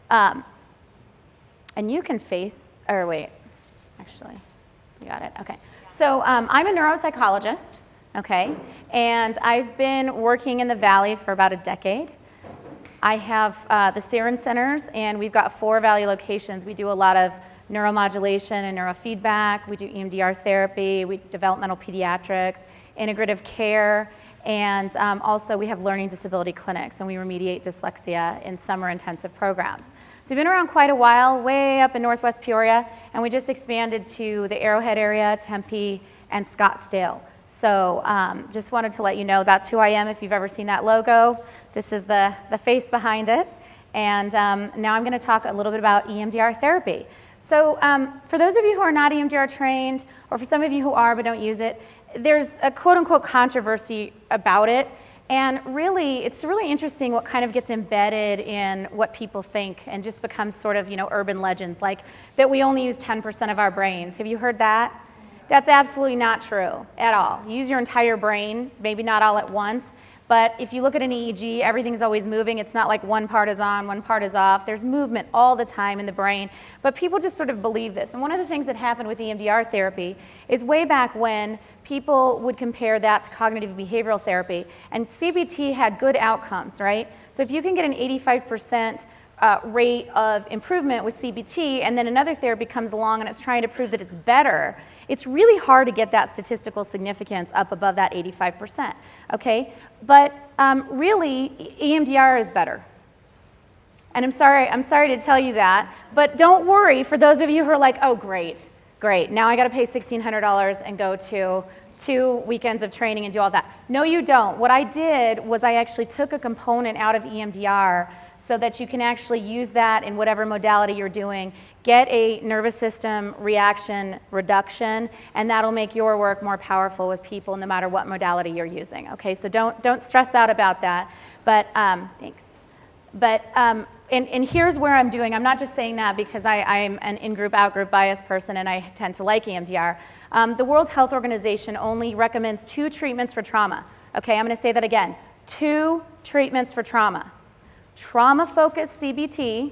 And you can face, or wait, actually, you got it, okay. So I'm a neuropsychologist, okay, and I've been working in the Valley for about a decade. I have the Serin centers, and we've got 4 Valley locations. We do a lot of neuromodulation and neurofeedback. We do EMDR therapy, we developmental pediatrics, integrative care, and also we have learning disability clinics, and we remediate dyslexia in summer intensive programs. So we've been around quite a while, way up in Northwest Peoria, and we just expanded to the Arrowhead area, Tempe, and Scottsdale. So just wanted to let you know that's who I am if you've ever seen that logo. This is the face behind it. And now I'm going to talk a little bit about EMDR therapy. So for those of you who are not EMDR trained, or for some of you who are but don't use it, there's a quote-unquote controversy about it. And really, it's really interesting what kind of gets embedded in what people think and just becomes sort of, urban legends, like that we only use 10% of our brains. Have you heard that? That's absolutely not true at all. Use your entire brain, maybe not all at once, but if you look at an EEG, everything's always moving. It's not like one part is on, one part is off. There's movement all the time in the brain, but people just sort of believe this. And one of the things that happened with EMDR therapy is way back when people would compare that to cognitive behavioral therapy, and CBT had good outcomes, right? So if you can get an 85% rate of improvement with CBT, and then another therapy comes along and it's trying to prove that it's better, it's really hard to get that statistical significance up above that 85%, okay? But really, EMDR is better. And I'm sorry to tell you that, but don't worry for those of you who are like, oh, great, now I gotta pay $1,600 and go to 2 weekends of training and do all that. No, you don't. What I did was I actually took a component out of EMDR so that you can actually use that in whatever modality you're doing, get a nervous system reaction reduction, and that'll make your work more powerful with people no matter what modality you're using, okay? So don't stress out about that, but thanks. But, and here's where I'm doing, I'm not just saying that because I'm an in-group, out-group bias person and I tend to like EMDR. The World Health Organization only recommends 2 treatments for trauma. Okay, I'm gonna say that again, 2 treatments for trauma. Trauma-focused CBT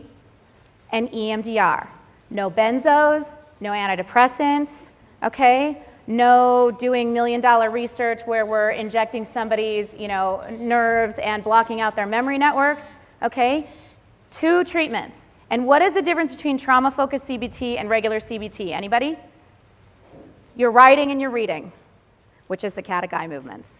and EMDR. No benzos, no antidepressants, okay? No doing million-dollar research where we're injecting somebody's, nerves and blocking out their memory networks, okay? 2 treatments. And what is the difference between trauma-focused CBT and regular CBT? Anybody? You're writing and you're reading, which is the cat-eye movements.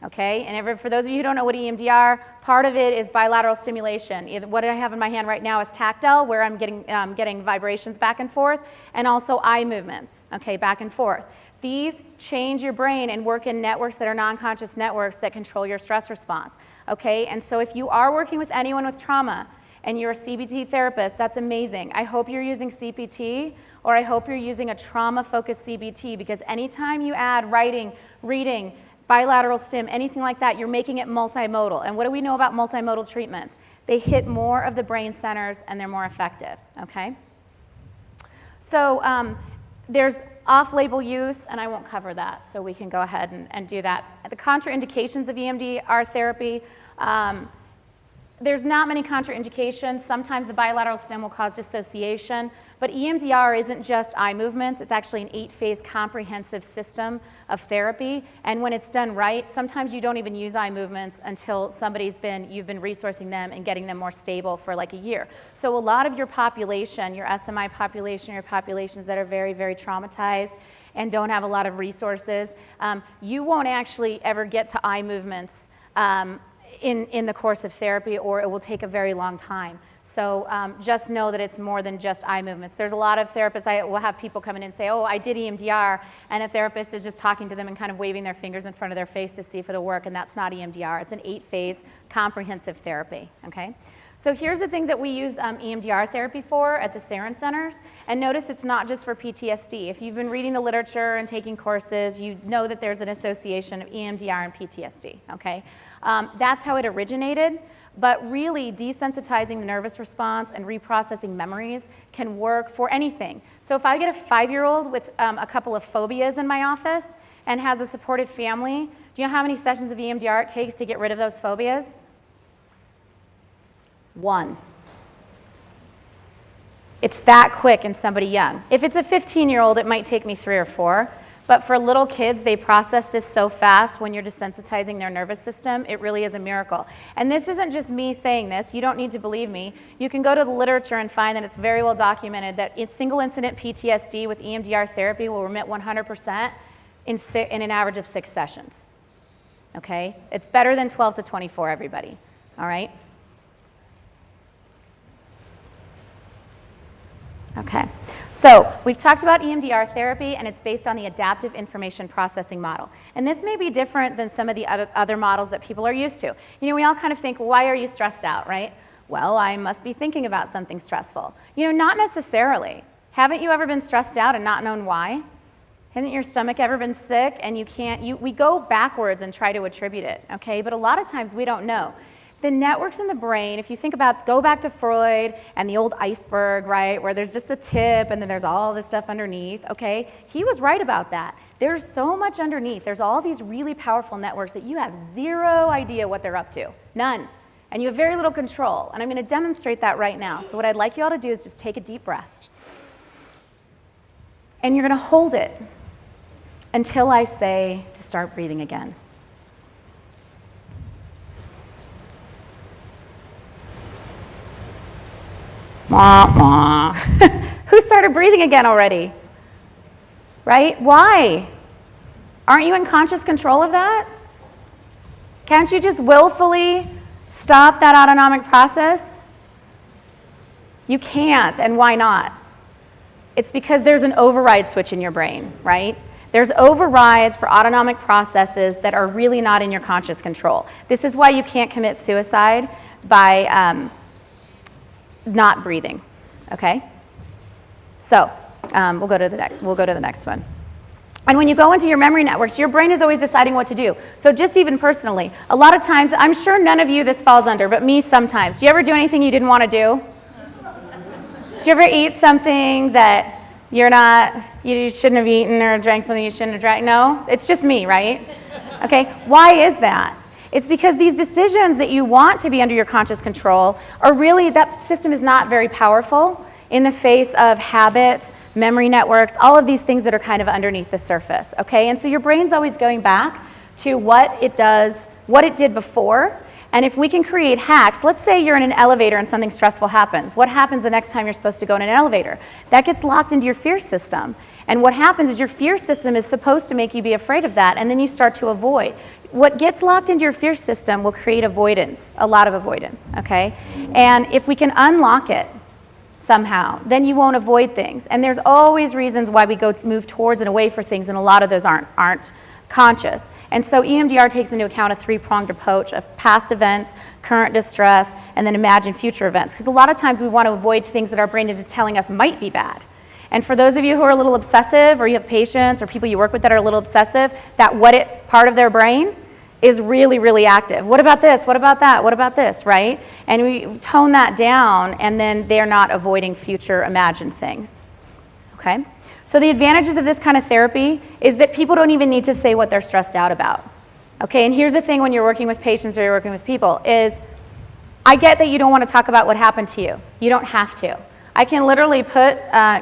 Okay, and for those of you who don't know what EMDR, part of it is bilateral stimulation. What I have in my hand right now is tactile, where I'm getting vibrations back and forth, and also eye movements, okay, back and forth. These change your brain and work in networks that are non-conscious networks that control your stress response, okay? And so if you are working with anyone with trauma and you're a CBT therapist, that's amazing. I hope you're using CPT, or I hope you're using a trauma-focused CBT, because anytime you add writing, reading, bilateral stim, anything like that, you're making it multimodal. And what do we know about multimodal treatments? They hit more of the brain centers and they're more effective, okay? So there's off-label use, and I won't cover that, so we can go ahead and do that. The contraindications of EMDR therapy, there's not many contraindications. Sometimes the bilateral stim will cause dissociation, but EMDR isn't just eye movements. It's actually an 8-phase comprehensive system of therapy, and when it's done right, sometimes you don't even use eye movements until you've been resourcing them and getting them more stable for like a year. So a lot of your population, your SMI population, your populations that are very, very traumatized and don't have a lot of resources, you won't actually ever get to eye movements in the course of therapy, or it will take a very long time. So just know that it's more than just eye movements. There's a lot of therapists, I will have people come in and say, oh, I did EMDR, and a therapist is just talking to them and kind of waving their fingers in front of their face to see if it'll work, and that's not EMDR. It's an 8-phase comprehensive therapy, okay? So here's the thing that we use EMDR therapy for at the Serin centers, and notice it's not just for PTSD. If you've been reading the literature and taking courses, you know that there's an association of EMDR and PTSD, okay? That's how it originated, but really desensitizing the nervous response and reprocessing memories can work for anything. So if I get a 5-year-old with a couple of phobias in my office and has a supportive family, do you know how many sessions of EMDR it takes to get rid of those phobias? 1. It's that quick in somebody young. If it's a 15-year-old, it might take me 3 or 4. But for little kids, they process this so fast when you're desensitizing their nervous system, it really is a miracle. And this isn't just me saying this. You don't need to believe me. You can go to the literature and find that it's very well documented that single incident PTSD with EMDR therapy will remit 100% in an average of 6 sessions. Okay? It's better than 12 to 24, everybody. All right? Okay, so we've talked about EMDR therapy, and it's based on the adaptive information processing model. And this may be different than some of the other models that people are used to. You know, we all kind of think, well, why are you stressed out, right? Well, I must be thinking about something stressful. You know, not necessarily. Haven't you ever been stressed out and not known why? Hasn't your stomach ever been sick and we go backwards and try to attribute it, okay? But a lot of times we don't know. The networks in the brain, if you think about, go back to Freud and the old iceberg, right, where there's just a tip and then there's all this stuff underneath, okay? He was right about that. There's so much underneath. There's all these really powerful networks that you have zero idea what they're up to, none. And you have very little control, and I'm gonna demonstrate that right now. So what I'd like you all to do is just take a deep breath. And you're gonna hold it until I say to start breathing again. Wah, wah. Who started breathing again already? Right? Why? Aren't you in conscious control of that? Can't you just willfully stop that autonomic process? You can't, and why not? It's because there's an override switch in your brain, right? There's overrides for autonomic processes that are really not in your conscious control. This is why you can't commit suicide by not breathing, okay? So we'll go to the next one. And when you go into your memory networks, your brain is always deciding what to do. So just even personally, a lot of times, I'm sure none of you this falls under, but me sometimes. Do you ever do anything you didn't want to do? Did you ever eat something that you shouldn't have eaten, or drank something you shouldn't have drank? No? It's just me, right? Okay, why is that? It's because these decisions that you want to be under your conscious control are really, that system is not very powerful in the face of habits, memory networks, all of these things that are kind of underneath the surface, okay? And so your brain's always going back to what it did before. And if we can create hacks, let's say you're in an elevator and something stressful happens. What happens the next time you're supposed to go in an elevator? That gets locked into your fear system. And what happens is your fear system is supposed to make you be afraid of that, and then you start to avoid. What gets locked into your fear system will create avoidance, a lot of avoidance, okay? And if we can unlock it somehow, then you won't avoid things. And there's always reasons why we move towards and away for things, and a lot of those aren't conscious. And so EMDR takes into account a 3-pronged approach of past events, current distress, and then imagine future events. Because a lot of times we want to avoid things that our brain is just telling us might be bad. And for those of you who are a little obsessive, or you have patients or people you work with that are a little obsessive, that what if part of their brain is really, really active. What about this? What about that? What about this, right? And we tone that down, and then they're not avoiding future imagined things, okay? So the advantages of this kind of therapy is that people don't even need to say what they're stressed out about, okay? And here's the thing when you're working with patients or you're working with people is, I get that you don't want to talk about what happened to you. You don't have to. I can literally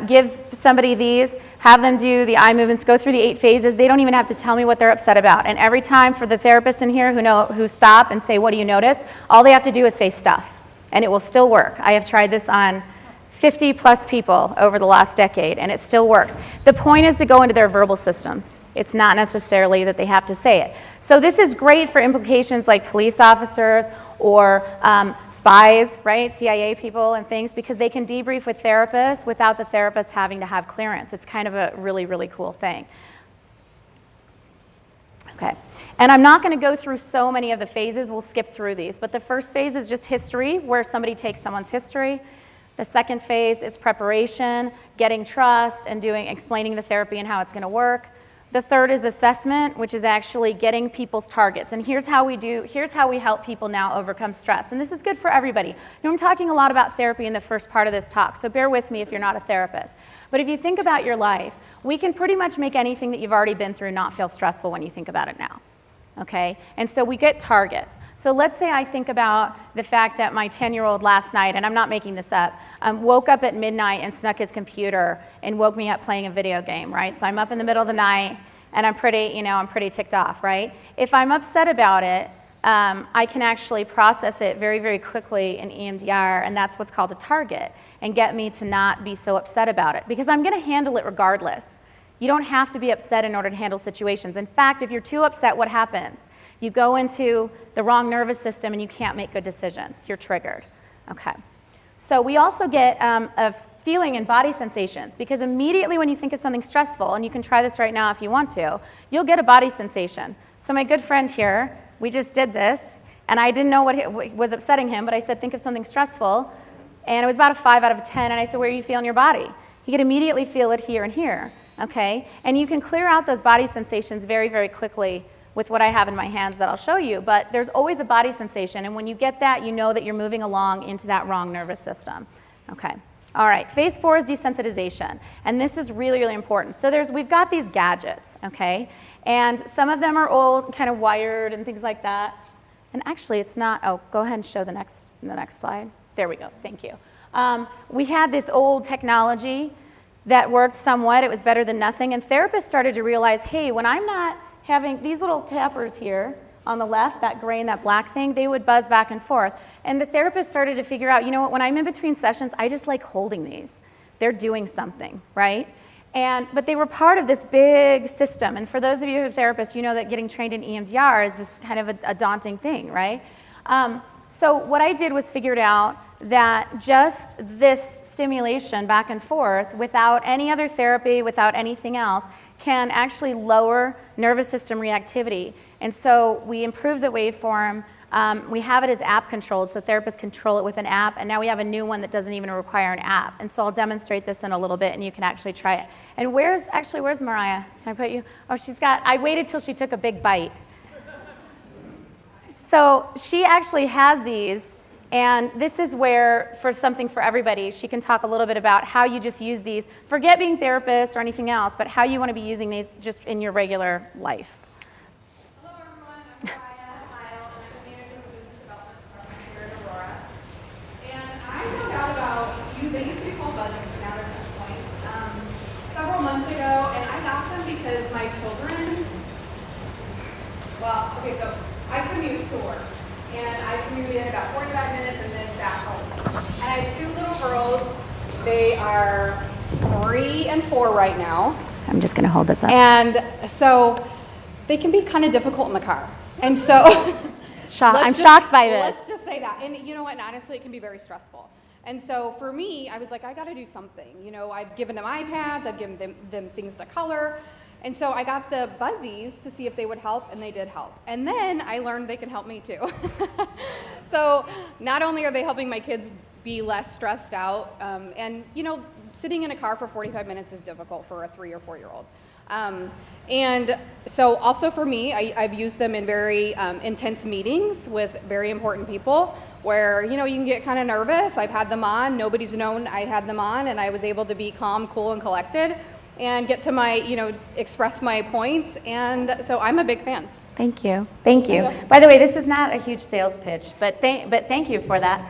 give somebody these, have them do the eye movements, go through the 8 phases. They don't even have to tell me what they're upset about. And every time for the therapists in here who stop and say, what do you notice? All they have to do is say stuff, and it will still work. I have tried this on 50 plus people over the last decade, and it still works. The point is to go into their verbal systems. It's not necessarily that they have to say it. So this is great for implications like police officers or spies, right, CIA people and things, because they can debrief with therapists without the therapist having to have clearance. It's kind of a really, really cool thing. Okay, and I'm not going to go through so many of the phases. We'll skip through these. But the first phase is just history, where somebody takes someone's history. The second phase is preparation, getting trust, and explaining the therapy and how it's going to work. The third is assessment, which is actually getting people's targets. And here's how we help people now overcome stress. And this is good for everybody. You know, I'm talking a lot about therapy in the first part of this talk, so bear with me if you're not a therapist. But if you think about your life, we can pretty much make anything that you've already been through not feel stressful when you think about it now. okay? And so we get targets. So let's say I think about the fact that my 10-year-old last night, and I'm not making this up, woke up at midnight and snuck his computer and woke me up playing a video game, right? So I'm up in the middle of the night and I'm pretty ticked off, right? If I'm upset about it, I can actually process it very, very quickly in EMDR, and that's what's called a target, and get me to not be so upset about it, because I'm gonna handle it regardless. You don't have to be upset in order to handle situations. In fact, if you're too upset, what happens? You go into the wrong nervous system and you can't make good decisions. You're triggered, okay? So we also get a feeling and body sensations, because immediately when you think of something stressful, and you can try this right now if you want to, you'll get a body sensation. So my good friend here, we just did this, and I didn't know what was upsetting him, but I said, think of something stressful, and it was about a 5 out of 10, and I said, where do you feel in your body? He could immediately feel it here and here, okay? And you can clear out those body sensations very, very quickly with what I have in my hands that I'll show you, but there's always a body sensation, and when you get that, you know that you're moving along into that wrong nervous system, okay? All right, phase 4 is desensitization, and this is really, really important. So we've got these gadgets, okay? And some of them are old, kind of wired and things like that. And actually, it's not, oh, go ahead and show the next slide. There we go, thank you. We had this old technology that worked somewhat. It was better than nothing, and therapists started to realize, hey, when I'm not having these little tappers here on the left, that gray and that black thing, they would buzz back and forth. And the therapist started to figure out, you know what, when I'm in between sessions, I just like holding these. They're doing something, right? But they were part of this big system. And for those of you who are therapists, you know that getting trained in EMDR is this kind of a daunting thing, right? So what I did was figured out that just this stimulation back and forth without any other therapy, without anything else, can actually lower nervous system reactivity. And so we improved the waveform. We have it as app controlled, so therapists control it with an app, and now we have a new one that doesn't even require an app. And so I'll demonstrate this in a little bit, and you can actually try it. And where's Mariah? Can I put you? Oh, I waited till she took a big bite. So she actually has these, and this is where, for something for everybody, she can talk a little bit about how you just use these. Forget being therapists or anything else, but how you want to be using these just in your regular life. Hello everyone, I'm Mariah, and I'm the manager of the business development department here at Aurora. And I found out about they used to be called buzzing, but now they're touch points, several months ago, and I got them because my children, so I commute to work. And I commuted about 45 minutes and then back home. And I have 2 little girls. They are 3 and 4 right now. I'm just going to hold this up. And so they can be kind of difficult in the car. And so I'm shocked by this. Let's just say that. And you know what? And honestly, it can be very stressful. And so for me, I was like, I got to do something. You know, I've given them iPads. I've given them things to color. And so I got the Buzzies to see if they would help, and they did help. And then I learned they can help me too. So not only are they helping my kids be less stressed out, and you know, sitting in a car for 45 minutes is difficult for a 3 or 4-year-old. And so also for me, I've used them in very intense meetings with very important people where, you know, you can get kind of nervous. I've had them on. Nobody's known I had them on, and I was able to be calm, cool, and collected and get to my, you know, express my points. And so I'm a big fan. Thank you. Thank you. By the way, this is not a huge sales pitch, but thank you for that.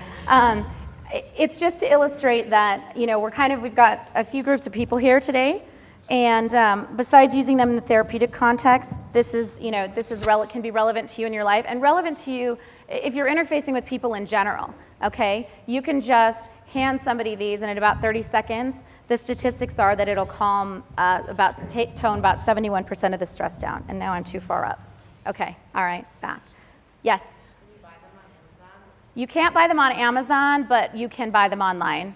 It's just to illustrate that, you know, we've got a few groups of people here today. And besides using them in the therapeutic context, this can be relevant to you in your life and relevant to you if you're interfacing with people in general, okay? You can just hand somebody these, and in about 30 seconds, the statistics are that it'll tone about 71% of the stress down. And now I'm too far up. Okay, all right, back. Yes? Can you buy them on Amazon? You can't buy them on Amazon, but you can buy them online.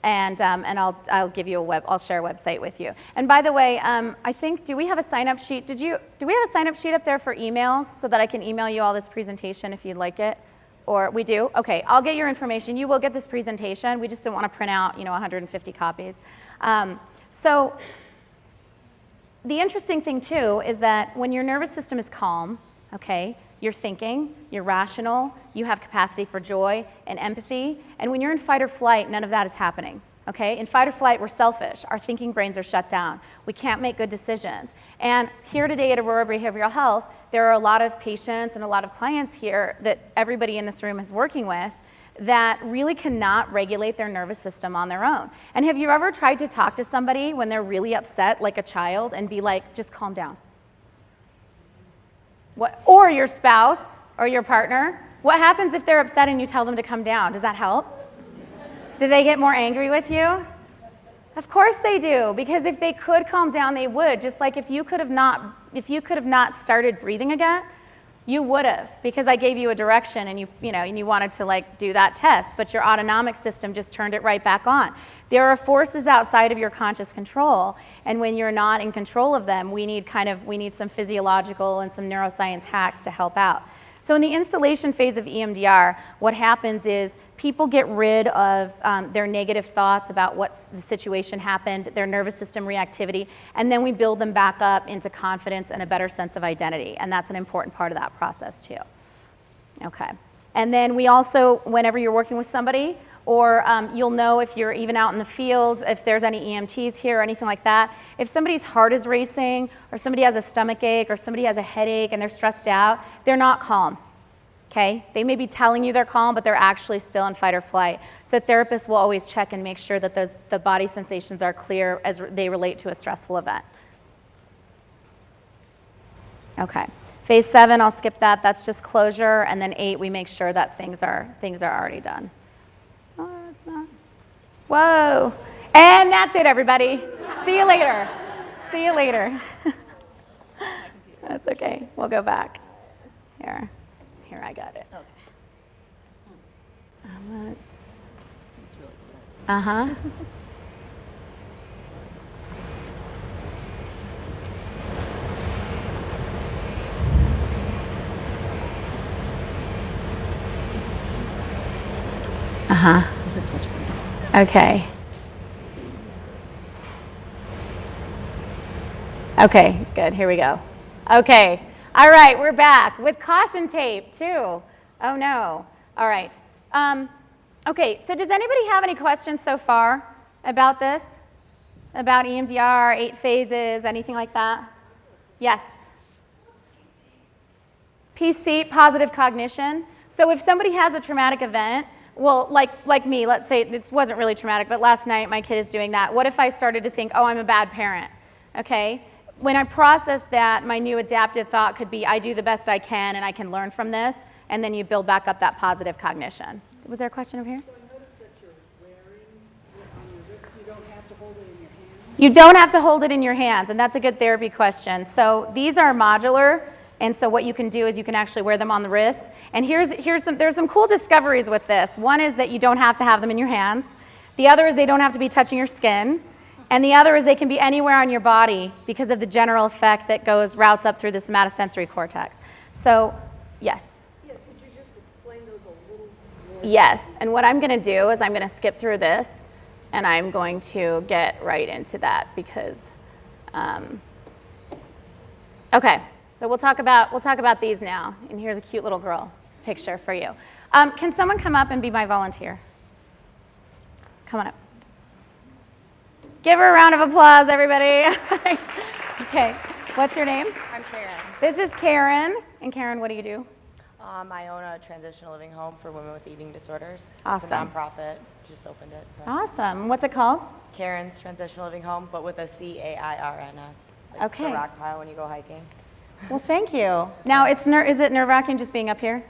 And I'll give you I'll share a website with you. And by the way, I think, do we have a sign-up sheet? Do we have a sign-up sheet up there for emails so that I can email you all this presentation if you'd like it? Or we do? Okay, I'll get your information. You will get this presentation. We just don't want to print out, 150 copies. So the interesting thing too is that when your nervous system is calm, okay, you're thinking, you're rational, you have capacity for joy and empathy, and when you're in fight or flight, none of that is happening, Okay, in fight or flight, we're selfish. Our thinking brains are shut down. We can't make good decisions. And here today at Aurora Behavioral Health, there are a lot of patients and a lot of clients here that everybody in this room is working with that really cannot regulate their nervous system on their own. And have you ever tried to talk to somebody when they're really upset, like a child, and be like, just calm down? What, or your spouse or your partner? What happens if they're upset and you tell them to come down? Does that help? Do they get more angry with you? Of course they do, because if they could calm down, they would. Just like if you could have not started breathing again, you would have, because I gave you a direction and you wanted to like do that test, but your autonomic system just turned it right back on. There are forces outside of your conscious control, and when you're not in control of them, we need some physiological and some neuroscience hacks to help out. So in the installation phase of EMDR, what happens is people get rid of their negative thoughts about what the situation happened, their nervous system reactivity, and then we build them back up into confidence and a better sense of identity. And that's an important part of that process too. Okay. And then we also, whenever you're working with somebody, or you'll know if you're even out in the field, if there's any EMTs here or anything like that, if somebody's heart is racing, or somebody has a stomach ache, or somebody has a headache and they're stressed out, they're not calm, okay? They may be telling you they're calm, but they're actually still in fight or flight. So therapists will always check and make sure that the body sensations are clear as they relate to a stressful event. Okay. Phase 7, I'll skip that, that's just closure, and then 8, we make sure that things are already done. Oh, it's not. Whoa. And that's it, everybody. See you later. See you later. That's okay. We'll go back. Here, I got it. Okay. Let's. It's really cool. Uh-huh. Uh-huh. Okay. Okay, good. Here we go. Okay. All right, we're back with caution tape, too. Oh, no. All right. Okay, so does anybody have any questions so far about this? About EMDR, 8 phases, anything like that? Yes? PC, positive cognition. So if somebody has a traumatic event, well, like me, let's say it wasn't really traumatic, but last night my kid is doing that. What if I started to think, oh, I'm a bad parent? Okay? When I process that, my new adaptive thought could be, I do the best I can and I can learn from this, and then you build back up that positive cognition. Was there a question over here? So I noticed that you're wearing it on your wrist. You don't have to hold it in your hand. You don't have to hold it in your hands, and that's a good therapy question. So these are modular, and so what you can do is you can actually wear them on the wrists. And there's some cool discoveries with this. One is that you don't have to have them in your hands. The other is they don't have to be touching your skin. And the other is they can be anywhere on your body because of the general effect that routes up through the somatosensory cortex. So, yes. Yeah, could you just explain those a little more? Yes, and what I'm going to do is I'm going to skip through this, and I'm going to get right into that because, okay, so we'll talk about these now. And here's a cute little girl picture for you. Can someone come up and be my volunteer? Come on up. Give her a round of applause, everybody. Okay, what's your name? I'm Karen. This is Karen. And Karen, what do you do? I own a transitional living home for women with eating disorders. Awesome. It's a nonprofit. Just opened it. So. Awesome. What's it called? Karen's Transitional Living Home, but with a C-A-I-R-N-S. Like Okay. the rock pile when you go hiking. Well, thank you. Now, is it nerve-wracking just being up here?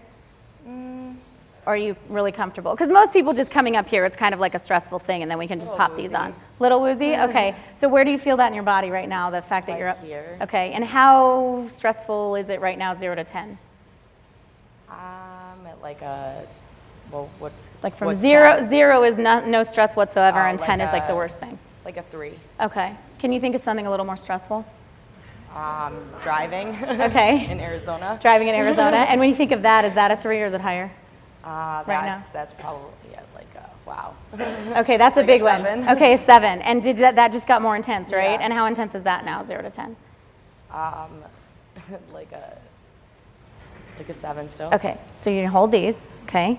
Or are you really comfortable? Because most people just coming up here, it's kind of like a stressful thing, and then we can just pop these on. Little woozy? Okay. So where do you feel that in your body right now, the fact that Right you're up? here. Okay. And how stressful is it right now, 0 to 10? I'm at like a, well, what's Like from what's 0 10? is no stress whatsoever, Oh, and 10 is like the a- worst thing. Like a 3. Okay. Can you think of something a little more stressful? Driving. Okay. In Arizona. Driving in Arizona. And when you think of that, is that a 3 or is it higher? now? That's probably like a, wow. Okay, that's a Like a big one. 7. Okay, 7. And that just got more intense, right? Yeah. And how intense is that now, 0 to 10? Like a 7 still. Okay, so you hold these, okay?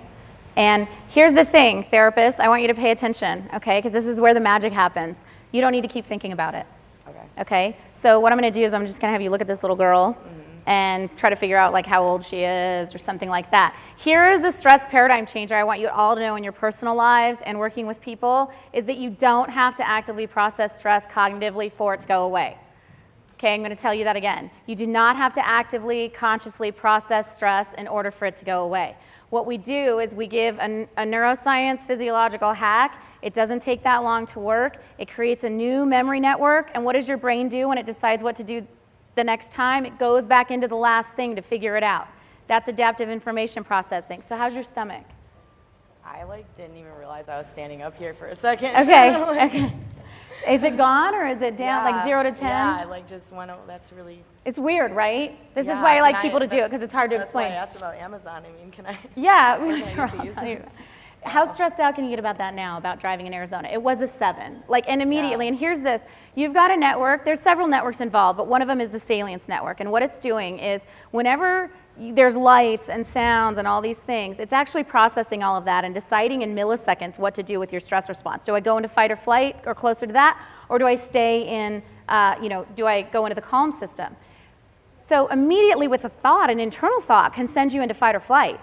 And here's the thing, therapists, I want you to pay attention, okay? Because this is where the magic happens. You don't need to keep thinking about it. Okay? So what I'm going to do is I'm just going to have you look at this little girl and try to figure out like how old she is or something like that. Here is the stress paradigm changer I want you all to know in your personal lives and working with people is that you don't have to actively process stress cognitively for it to go away. Okay, I'm going to tell you that again. You do not have to actively, consciously process stress in order for it to go away. What we do is we give a neuroscience physiological hack. It doesn't take that long to work. It creates a new memory network. And what does your brain do when it decides what to do the next time? It goes back into the last thing to figure it out. That's adaptive information processing. So how's your stomach? I didn't even realize I was standing up here for a second. Okay, okay. Is it gone or is it down, like 0 to 10? Yeah, I just went, that's really... It's weird, right? This is Yeah, why I like can people to do it, because it's hard to explain. That's why I asked about Amazon. I mean, can I... Yeah, Where can I sure, get I'll these? tell you. How stressed out can you get about that now, about driving in Arizona? It was a 7, and immediately, and here's this, you've got a network, there's several networks involved, but one of them is the salience network, and what it's doing is whenever there's lights and sounds and all these things, it's actually processing all of that and deciding in milliseconds what to do with your stress response. Do I go into fight or flight or closer to that, or do I stay in, do I go into the calm system? So immediately with a thought, an internal thought can send you into fight or flight,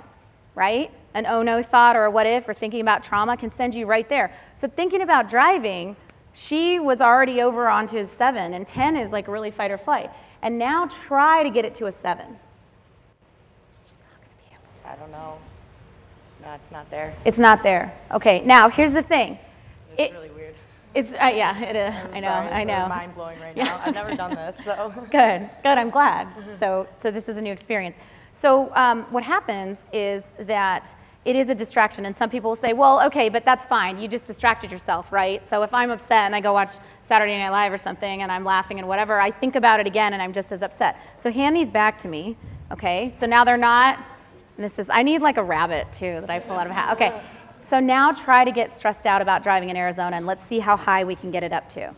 right? An oh no thought or a what if or thinking about trauma can send you right there. So thinking about driving, she was already over onto a 7, and 10 is like really fight or flight. And now try to get it to a 7. I don't know. No, it's not there. It's not there. Okay, now here's the thing. It's really weird. It's, yeah, it is. I'm I know. mind blowing right Yeah. now. I've never done this, so. Good, I'm glad. So this is a new experience. So what happens is that it is a distraction, and some people will say, well, okay, but that's fine. You just distracted yourself, right? So if I'm upset and I go watch Saturday Night Live or something and I'm laughing and whatever, I think about it again and I'm just as upset. So hand these back to me, okay? So now they're not, and this is, I need like a rabbit too that I pull out of a hat. Okay, so now try to get stressed out about driving in Arizona, and let's see how high we can get it up to.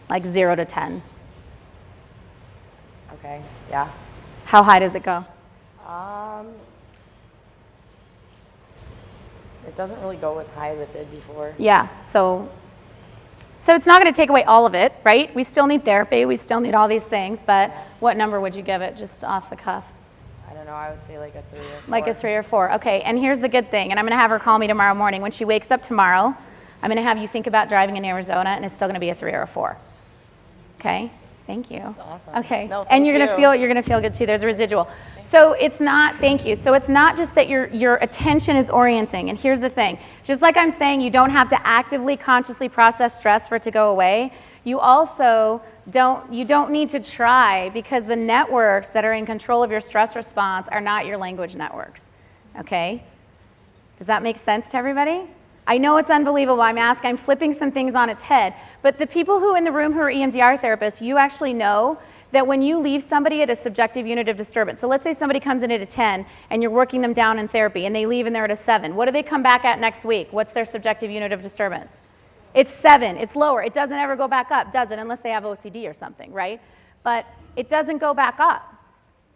Like 0 to 10. Okay, yeah. How high does it go? It doesn't really go as high as it did before. Yeah, so it's not going to take away all of it, right? We still need therapy, we still need all these things, but what number would you give it just off the cuff? I don't know, I would say like a 3 or 4. Like a 3 or 4, okay. And here's the good thing, and I'm going to have her call me tomorrow morning. When she wakes up tomorrow, I'm going to have you think about driving in Arizona, and it's still going to be a 3 or a 4. Okay? Thank you. That's awesome. Okay. No, and thank you're you. going to feel good too. There's a residual. So it's not, thank you. So it's not just that your attention is orienting. And here's the thing. Just like I'm saying, you don't have to actively, consciously process stress for it to go away. You also don't need to try, because the networks that are in control of your stress response are not your language networks. Okay? Does that make sense to everybody? I know it's unbelievable. I'm flipping some things on its head. But the people who in the room who are EMDR therapists, you actually know that when you leave somebody at a subjective unit of disturbance, so let's say somebody comes in at a 10 and you're working them down in therapy and they leave and they're at a 7. What do they come back at next week? What's their subjective unit of disturbance? It's 7. It's lower. It doesn't ever go back up, does it? Unless they have OCD or something, right? But it doesn't go back up.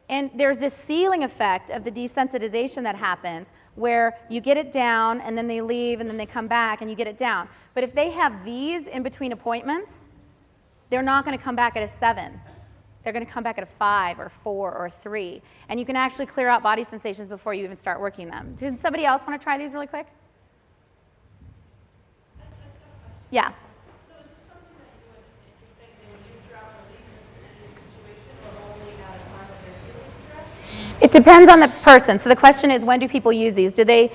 And there's this ceiling effect of the desensitization that happens where you get it down and then they leave and then they come back and you get it down. But if they have these in between appointments, they're not going to come back at a 7. They're going to come back at a 5 or 4 or 3. And you can actually clear out body sensations before you even start working them. Did somebody else want to try these really quick? Yeah. It depends on the person. So the question is, when do people use these? Do they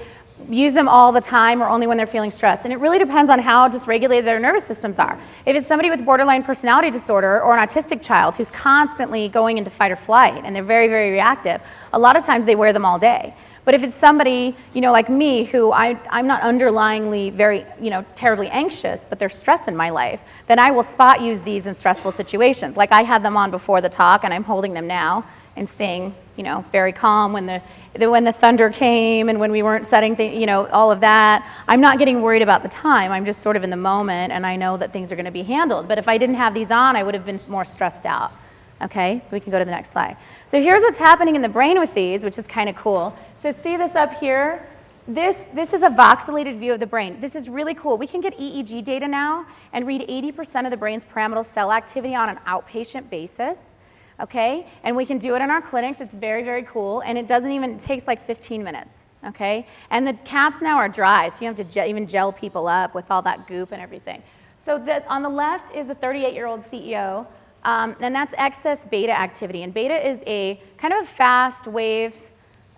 use them all the time or only when they're feeling stressed? And it really depends on how dysregulated their nervous systems are. If it's somebody with borderline personality disorder or an autistic child who's constantly going into fight or flight and they're very, very reactive, a lot of times they wear them all day. But if it's somebody, like me, who I'm not underlyingly very, terribly anxious, but there's stress in my life, then I will spot use these in stressful situations. Like I had them on before the talk and I'm holding them now and staying, very calm when the thunder came and when we weren't setting things, all of that. I'm not getting worried about the time. I'm just sort of in the moment and I know that things are going to be handled. But if I didn't have these on, I would have been more stressed out. Okay, so we can go to the next slide. So here's what's happening in the brain with these, which is kind of cool. So see this up here? This is a voxelated view of the brain. This is really cool. We can get EEG data now and read 80% of the brain's pyramidal cell activity on an outpatient basis. Okay, and we can do it in our clinics. It's very, very cool, and it takes like 15 minutes. Okay, and the caps now are dry, so you don't have to even gel people up with all that goop and everything. So on the left is a 38-year-old CEO, and that's excess beta activity. And beta is a kind of a fast wave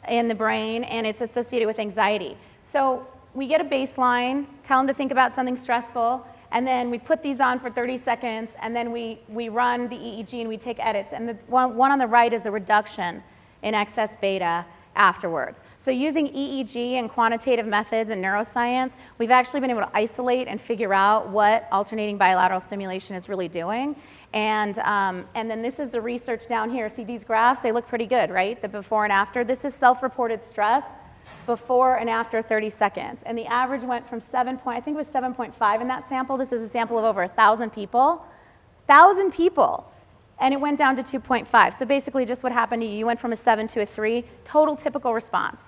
in the brain, and it's associated with anxiety. So we get a baseline, tell them to think about something stressful, and then we put these on for 30 seconds, and then we run the EEG and we take edits. And the one on the right is the reduction in excess beta afterwards. So using EEG and quantitative methods and neuroscience, we've actually been able to isolate and figure out what alternating bilateral stimulation is really doing. And then this is the research down here. See these graphs? They look pretty good, right? The before and after. This is self-reported stress before and after 30 seconds. And the average went from I think it was 7.5 in that sample. This is a sample of over 1,000 people. 1,000 people. And it went down to 2.5. So basically just what happened to you, you went from a 7 to a 3, total typical response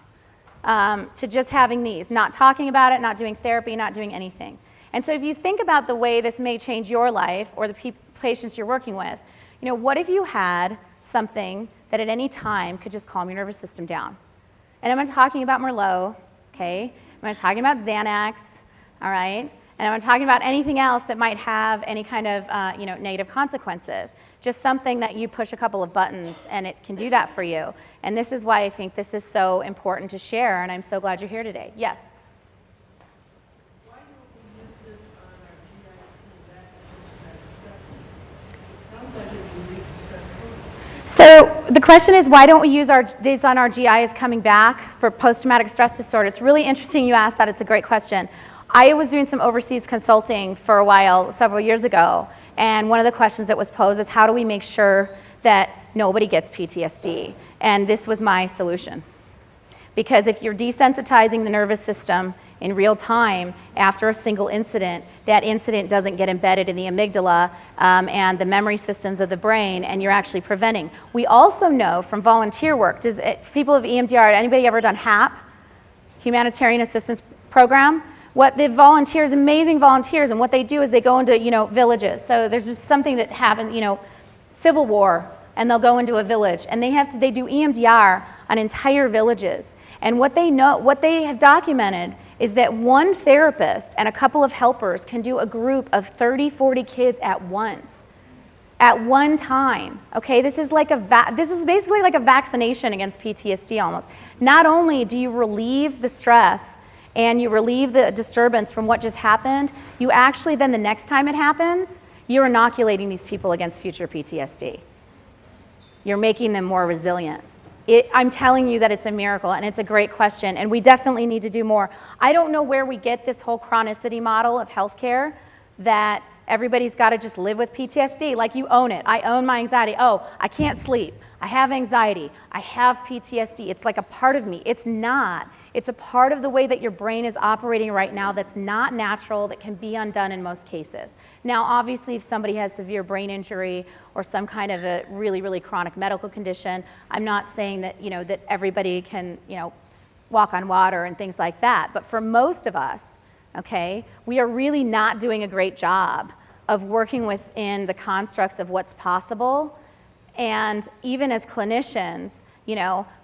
to just having these, not talking about it, not doing therapy, not doing anything. And so if you think about the way this may change your life or the patients you're working with, what if you had something that at any time could just calm your nervous system down? And I'm not talking about Merlot, okay? I'm not talking about Xanax, all right? And I'm not talking about anything else that might have any kind of negative consequences. Just something that you push a couple of buttons and it can do that for you. And this is why I think this is so important to share, and I'm so glad you're here today. Yes? Why don't we use this on our GI school that it sounds like it would be stressful. So the question is, why don't we use these on our GIs coming back for post-traumatic stress disorder? It's really interesting you asked that. It's a great question. I was doing some overseas consulting for a while, several years ago, and one of the questions that was posed is how do we make sure that nobody gets PTSD? And this was my solution. Because if you're desensitizing the nervous system in real time after a single incident, that incident doesn't get embedded in the amygdala and the memory systems of the brain, and you're actually preventing. We also know from volunteer work, people of EMDR, anybody ever done HAP, Humanitarian Assistance Program? What the volunteers, amazing volunteers, and what they do is they go into, villages. So there's just something that happened, Civil War, and they'll go into a village, and they do EMDR on entire villages. And what they have documented is that one therapist and a couple of helpers can do a group of 30, 40 kids at once, at one time. Okay, this is basically like a vaccination against PTSD almost. Not only do you relieve the stress and you relieve the disturbance from what just happened, you actually then the next time it happens, you're inoculating these people against future PTSD. You're making them more resilient. I'm telling you that it's a miracle, and it's a great question, and we definitely need to do more. I don't know where we get this whole chronicity model of healthcare that everybody's got to just live with PTSD, like you own it. I own my anxiety. Oh, I can't sleep. I have anxiety. I have PTSD. It's like a part of me. It's not. It's a part of the way that your brain is operating right now that's not natural, that can be undone in most cases. Now, obviously, if somebody has severe brain injury or some kind of a really, really chronic medical condition, I'm not saying that, that everybody can, walk on water and things like that. But for most of us, okay, we are really not doing a great job of working within the constructs of what's possible. And even as clinicians,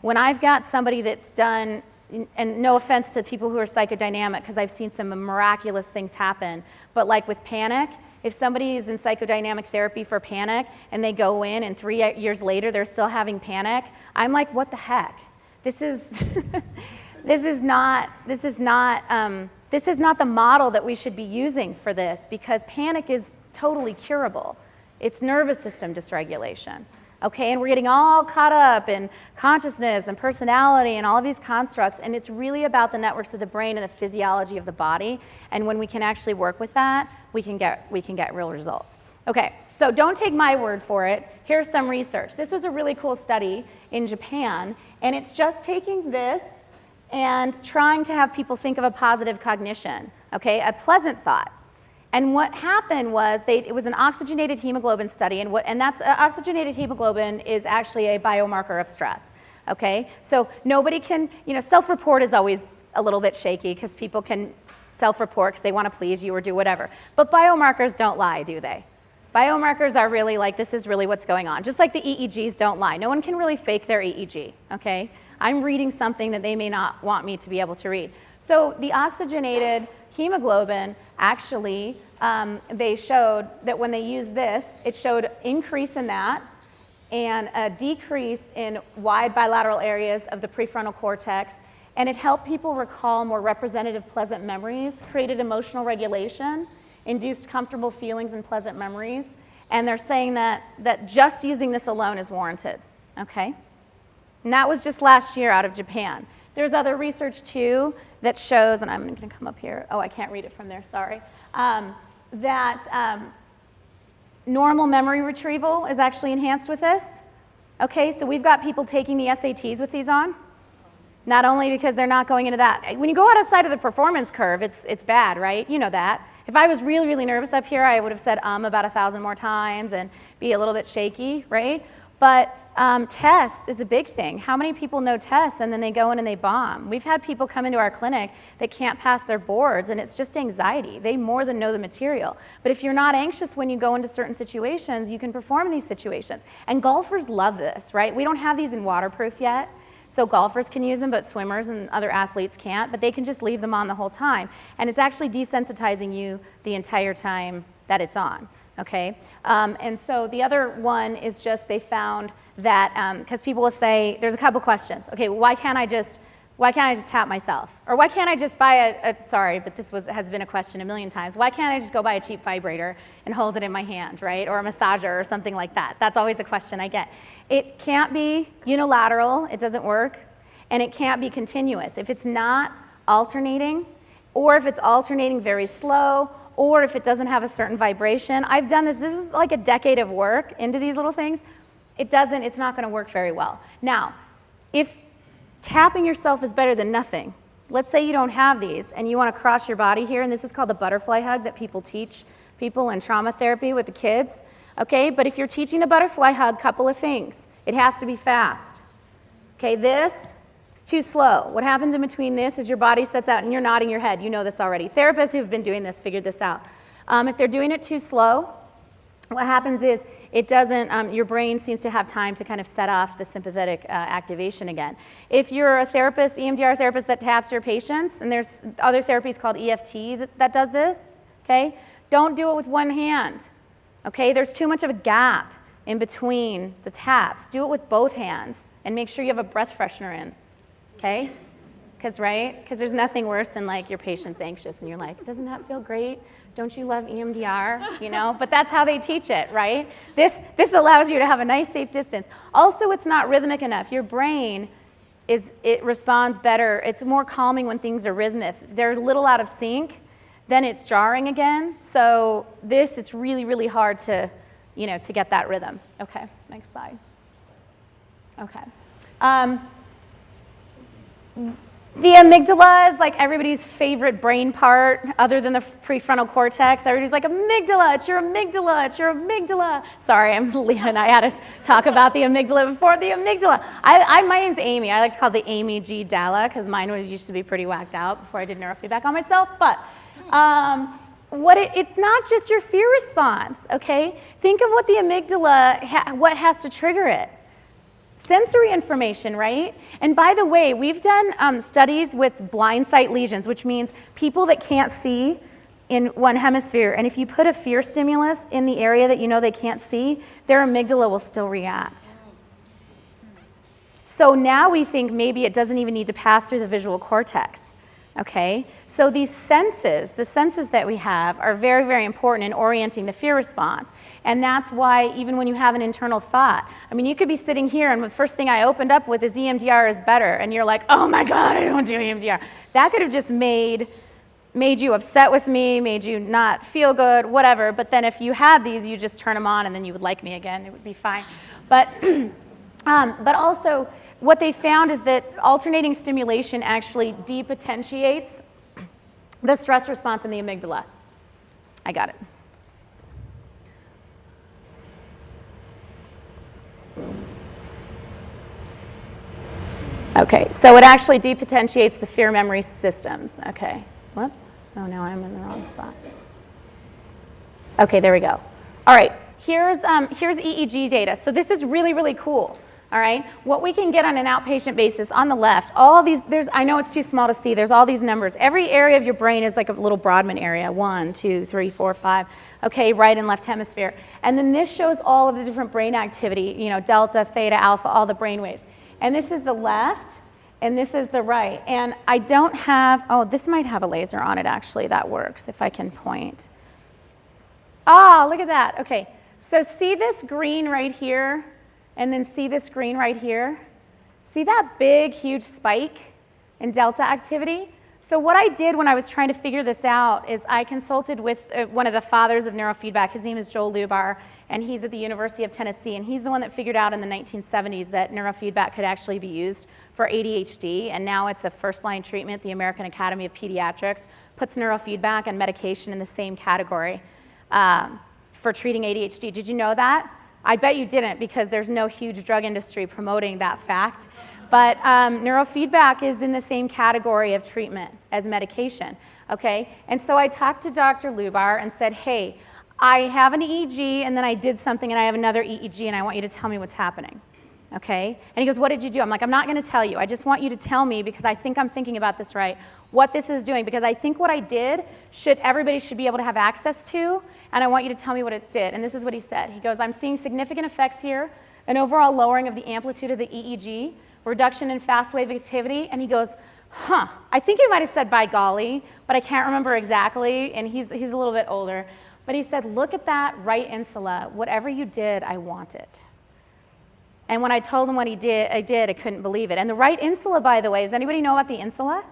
when I've got somebody that's done, and no offense to people who are psychodynamic, because I've seen some miraculous things happen, but like with panic, if somebody is in psychodynamic therapy for panic and they go in and 3 years later they're still having panic, I'm like, what the heck? This is not the model that we should be using for this, because panic is totally curable. It's nervous system dysregulation. Okay, and we're getting all caught up in consciousness and personality and all of these constructs, and it's really about the networks of the brain and the physiology of the body. And when we can actually work with that, we can get real results. Okay, so don't take my word for it. Here's some research. This was a really cool study in Japan, and it's just taking this and trying to have people think of a positive cognition, okay, a pleasant thought. And what happened was it was an oxygenated hemoglobin study, and that's oxygenated hemoglobin is actually a biomarker of stress. Okay, so nobody can, self-report is always a little bit shaky because people can self-report because they want to please you or do whatever. But biomarkers don't lie, do they? Biomarkers are really like, this is really what's going on. Just like the EEGs don't lie. No one can really fake their EEG, okay? I'm reading something that they may not want me to be able to read. So the oxygenated hemoglobin, actually, they showed that when they used this, it showed increase in that and a decrease in wide bilateral areas of the prefrontal cortex, and it helped people recall more representative pleasant memories, created emotional regulation, induced comfortable feelings and pleasant memories, and they're saying that just using this alone is warranted, okay? And that was just last year out of Japan. There's other research too that shows, and I'm going to come up here, oh, I can't read it from there, sorry, that normal memory retrieval is actually enhanced with this. Okay, so we've got people taking the SATs with these on. Not only because they're not going into that. When you go outside of the performance curve, it's bad, right? You know that. If I was really, really nervous up here, I would have said about 1,000 more times and be a little bit shaky, right? But tests is a big thing. How many people know tests and then they go in and they bomb? We've had people come into our clinic that can't pass their boards, and it's just anxiety. They more than know the material. But if you're not anxious when you go into certain situations, you can perform in these situations. And golfers love this, right? We don't have these in waterproof yet. So golfers can use them, but swimmers and other athletes can't, but they can just leave them on the whole time. And it's actually desensitizing you the entire time that it's on, okay? And so the other one is just they found that, because people will say, there's a couple questions. Okay, why can't I just tap myself? Or why can't I just buy sorry, but this has been a question a million times. Why can't I just go buy a cheap vibrator and hold it in my hand, right? Or a massager or something like that. That's always a question I get. It can't be unilateral, it doesn't work, and it can't be continuous. If it's not alternating, or if it's alternating very slow, or if it doesn't have a certain vibration. I've done this is like a decade of work into these little things. It's not gonna work very well. Now, if tapping yourself is better than nothing, let's say you don't have these and you wanna cross your body here, and this is called the butterfly hug that people teach people in trauma therapy with the kids. Okay, but if you're teaching the butterfly hug, couple of things. It has to be fast. Okay, this is too slow. What happens in between this is your body sets out and you're nodding your head. You know this already. Therapists who've been doing this figured this out. If they're doing it too slow, what happens is it doesn't, your brain seems to have time to kind of set off the sympathetic activation again. If you're a therapist, EMDR therapist that taps your patients, and there's other therapies called EFT that does this, okay, don't do it with one hand. Okay, there's too much of a gap in between the taps. Do it with both hands and make sure you have a breath freshener in, okay? Because there's nothing worse than like your patient's anxious and you're like, doesn't that feel great? Don't you love EMDR? But that's how they teach it, right? This allows you to have a nice safe distance. Also, it's not rhythmic enough. Your brain it responds better. It's more calming when things are rhythmic. They're a little out of sync, then it's jarring again. So it's really, really hard to get that rhythm. Okay, next slide. Okay. The amygdala is like everybody's favorite brain part other than the prefrontal cortex. Everybody's like, amygdala, it's your amygdala, it's your amygdala. Sorry, Leah and I had to talk about the amygdala before. The amygdala. My name's Amy. I like to call it the Amy G. Dalla because mine used to be pretty whacked out before I did neurofeedback on myself. But it's not just your fear response, okay? Think of what the amygdala, what has to trigger it. Sensory information, right? And by the way, we've done studies with blind sight lesions, which means people that can't see in one hemisphere. And if you put a fear stimulus in the area that you know they can't see, their amygdala will still react. So now we think maybe it doesn't even need to pass through the visual cortex. Okay, so these senses, the senses that we have are very, very important in orienting the fear response. And that's why even when you have an internal thought, I mean, you could be sitting here and the first thing I opened up with is EMDR is better. And you're like, oh my God, I don't do EMDR. That could have just made you upset with me, made you not feel good, whatever. But then if you had these, you just turn them on and then you would like me again. It would be fine. But also, what they found is that alternating stimulation actually depotentiates the stress response in the amygdala. I got it. Okay, so it actually depotentiates the fear memory systems. Okay, whoops. Oh no, I'm in the wrong spot. Okay, there we go. All right, here's EEG data. So this is really, really cool. All right, what we can get on an outpatient basis on the left, all these, I know it's too small to see, there's all these numbers. Every area of your brain is like a little Brodmann area, 1, 2, 3, 4, 5, okay, right and left hemisphere. And then this shows all of the different brain activity, you know, delta, theta, alpha, all the brain waves. And this is the left, and this is the right. And I don't have, oh, this might have a laser on it actually, that works, if I can point. Oh, look at that, okay. So see this green right here? And then see this green right here? See that big, huge spike in delta activity? So what I did when I was trying to figure this out is I consulted with one of the fathers of neurofeedback. His name is Joel Lubar, and he's at the University of Tennessee, and he's the one that figured out in the 1970s that neurofeedback could actually be used for ADHD, and now it's a first-line treatment. The American Academy of Pediatrics puts neurofeedback and medication in the same category for treating ADHD. Did you know that? I bet you didn't, because there's no huge drug industry promoting that fact. But neurofeedback is in the same category of treatment as medication, okay? And so I talked to Dr. Lubar and said, hey, I have an EEG, and then I did something, and I have another EEG, and I want you to tell me what's happening, okay? And he goes, what did you do? I'm like, I'm not gonna tell you. I just want you to tell me, because I think I'm thinking about this right, what this is doing, because I think what I did, everybody should be able to have access to, and I want you to tell me what it did. And this is what he said. He goes, I'm seeing significant effects here, an overall lowering of the amplitude of the EEG, reduction in fast wave activity, and he goes, huh, I think he might have said by golly, but I can't remember exactly, and he's a little bit older. But he said, look at that right insula. Whatever you did, I want it. And when I told him what I couldn't believe it. And the right insula, by the way, does anybody know about the insula?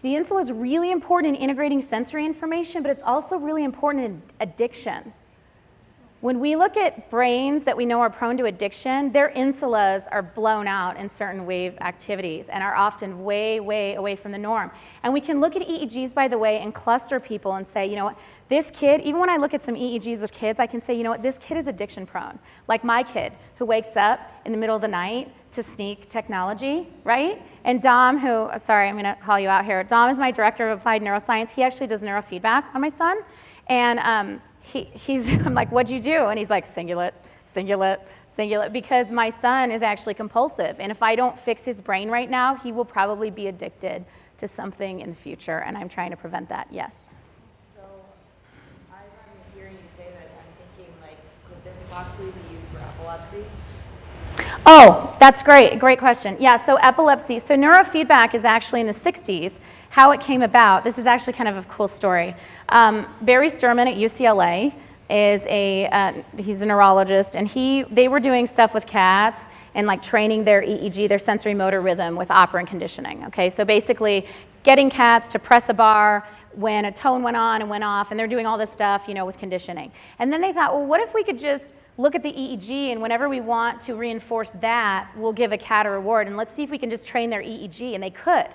The insula is really important in integrating sensory information, but it's also really important in addiction. When we look at brains that we know are prone to addiction, their insulas are blown out in certain wave activities and are often way, way away from the norm. And we can look at EEGs, by the way, and cluster people and say, you know what, this kid, even when I look at some EEGs with kids, I can say, you know what, this kid is addiction prone. Like my kid, who wakes up in the middle of the night to sneak technology, right? And Dom, who, sorry, I'm gonna call you out here. Dom is my director of applied neuroscience. He actually does neurofeedback on my son. And I'm like, what'd you do? And he's like, singulate, singulate, singulate, because my son is actually compulsive. And if I don't fix his brain right now, he will probably be addicted to something in the future, and I'm trying to prevent that, yes. So, I'm hearing you say this, I'm thinking, like, could this possibly be used for epilepsy? Oh, that's great, great question. Yeah, so epilepsy, so neurofeedback is actually in the 60s. How it came about, this is actually kind of a cool story. Barry Sturman at UCLA is he's a neurologist, and they were doing stuff with cats and like training their EEG, their sensory motor rhythm with operant conditioning, okay? So basically getting cats to press a bar when a tone went on and went off, and they're doing all this stuff, you know, with conditioning. And then they thought, well, what if we could just look at the EEG, and whenever we want to reinforce that, we'll give a cat a reward, and let's see if we can just train their EEG, and they could.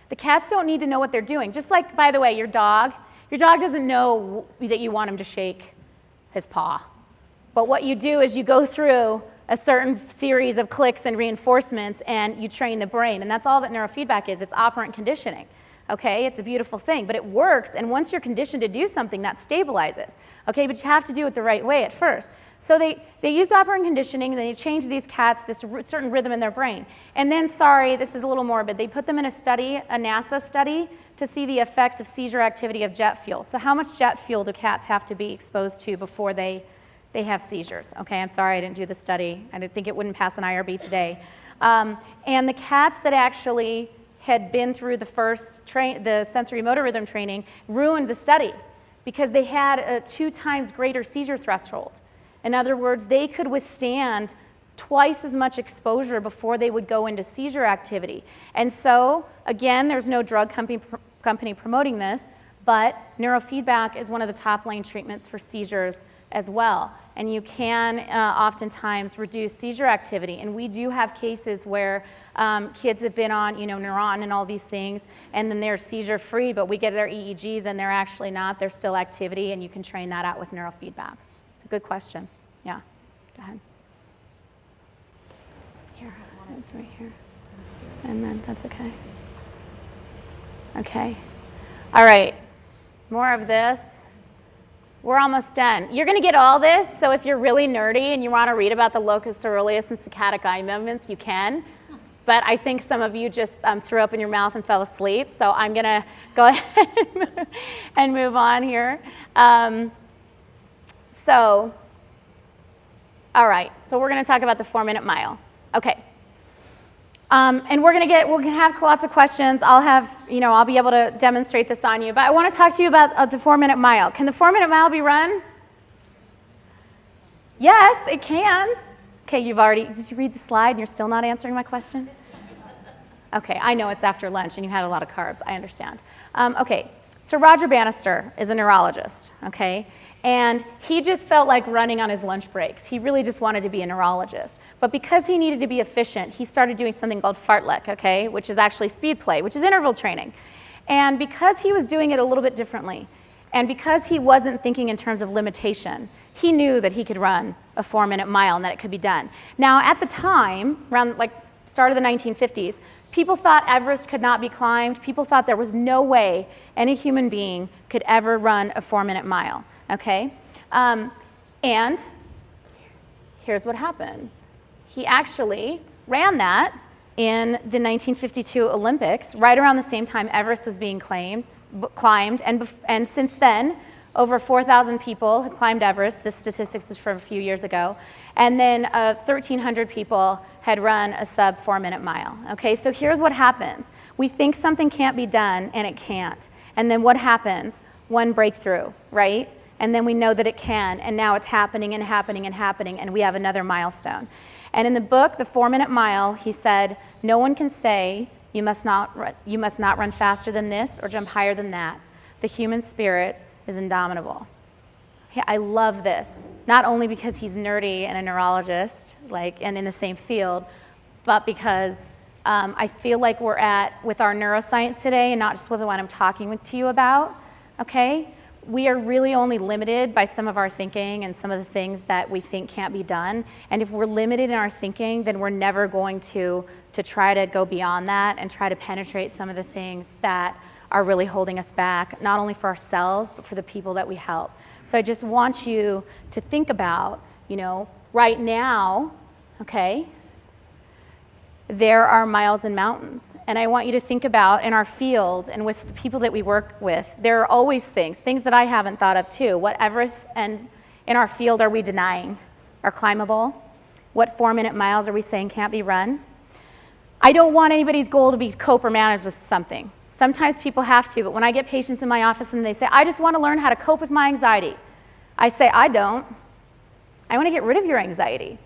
The cats don't need to know what they're doing. Just like, by the way, your dog doesn't know that you want him to shake his paw. But what you do is you go through a certain series of clicks and reinforcements, and you train the brain, and that's all that neurofeedback is. It's operant conditioning. Okay, it's a beautiful thing, but it works, and once you're conditioned to do something, that stabilizes. Okay, but you have to do it the right way at first. So they used operant conditioning, and they changed these cats this certain rhythm in their brain. And then, sorry, this is a little morbid, they put them in a study, a NASA study, to see the effects of seizure activity of jet fuel. So how much jet fuel do cats have to be exposed to before they have seizures? Okay, I'm sorry I didn't do the study. I didn't think it wouldn't pass an IRB today. And the cats that actually had been through the sensory motor rhythm training ruined the study because they had a 2 times greater seizure threshold. In other words, they could withstand twice as much exposure before they would go into seizure activity. And so, again, there's no drug company promoting this, but neurofeedback is one of the top line treatments for seizures as well. And you can oftentimes reduce seizure activity. And we do have cases where kids have been on, Neuron and all these things, and then they're seizure free, but we get their EEGs and they're actually not. There's still activity, and you can train that out with neurofeedback. It's a good question. Yeah, go ahead. Here, that's right here. And then that's okay. Okay. All right. More of this. We're almost done. You're going to get all this, so if you're really nerdy and you want to read about the locus coeruleus and saccadic eye movements, you can. But I think some of you just threw up in your mouth and fell asleep, so I'm going to go ahead and move on here. All right, so we're going to talk about the 4-minute mile. Okay. And we'll have lots of questions. I'll be able to demonstrate this on you. But I want to talk to you about the 4-minute mile. Can the 4-minute mile be run? Yes, it can. Okay, did you read the slide and you're still not answering my question? Okay, I know it's after lunch and you had a lot of carbs. I understand. Okay, so Roger Bannister is a neurologist, okay? And he just felt like running on his lunch breaks. He really just wanted to be a neurologist. But because he needed to be efficient, he started doing something called fartlek, okay, which is actually speed play, which is interval training. And because he was doing it a little bit differently, and because he wasn't thinking in terms of limitation, he knew that he could run a 4-minute mile and that it could be done. Now, at the time, around start of the 1950s, people thought Everest could not be climbed. People thought there was no way any human being could ever run a 4-minute mile. Okay, and here's what happened. He actually ran that in the 1952 Olympics, right around the same time Everest was being climbed, and since then, over 4,000 people had climbed Everest. This statistics is from a few years ago, and then 1,300 people had run a sub 4-minute mile. Okay, so here's what happens. We think something can't be done, and it can't. And then what happens? One breakthrough, right? And then we know that it can, and now it's happening and happening and happening, and we have another milestone. And in the book, The 4-Minute Mile, he said, no one can say you must not run faster than this or jump higher than that. The human spirit is indomitable. Yeah, I love this, not only because he's nerdy and a neurologist, and in the same field, but because I feel like we're with our neuroscience today, and not just with the one I'm talking to you about, okay? We are really only limited by some of our thinking and some of the things that we think can't be done. And if we're limited in our thinking, then we're never going to try to go beyond that and try to penetrate some of the things that are really holding us back, not only for ourselves, but for the people that we help. So I just want you to think about, right now, okay, there are miles and mountains. And I want you to think about in our field and with the people that we work with, there are always things that I haven't thought of too. What Everest and in our field are we denying are climbable? What 4-minute miles are we saying can't be run? I don't want anybody's goal to be cope or manage with something. Sometimes people have to, but when I get patients in my office and they say, I just want to learn how to cope with my anxiety, I say, I don't. I want to get rid of your anxiety.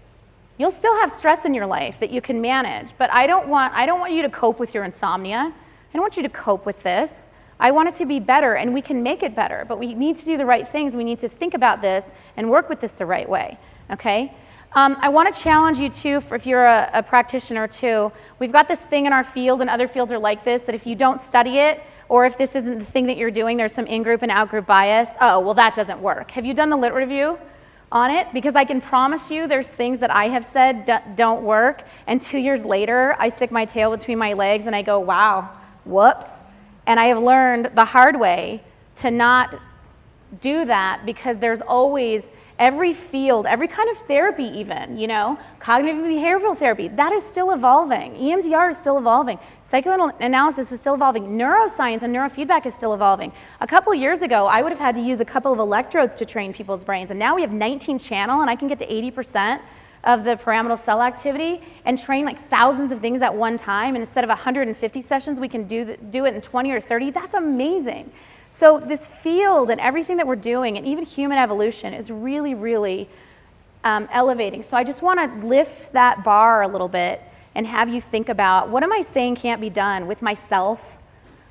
You'll still have stress in your life that you can manage, but I don't want you to cope with your insomnia. I don't want you to cope with this. I want it to be better, and we can make it better, but we need to do the right things. We need to think about this and work with this the right way, okay? I want to challenge you too, if you're a practitioner too. We've got this thing in our field, and other fields are like this, that if you don't study it, or if this isn't the thing that you're doing, there's some in-group and out-group bias. Oh, well, that doesn't work. Have you done the lit review on it? Because I can promise you there's things that I have said don't work, and 2 years later, I stick my tail between my legs and I go, wow, whoops. And I have learned the hard way to not do that, because there's always every field, every kind of therapy even, cognitive behavioral therapy, that is still evolving. EMDR is still evolving. Psychoanalysis is still evolving. Neuroscience and neurofeedback is still evolving. A couple of years ago, I would have had to use a couple of electrodes to train people's brains, and now we have 19 channel, and I can get to 80% of the pyramidal cell activity and train thousands of things at one time, and instead of 150 sessions, we can do it in 20 or 30. That's amazing. So this field and everything that we're doing, and even human evolution, is really, really elevating. So I just want to lift that bar a little bit and have you think about, what am I saying can't be done with myself,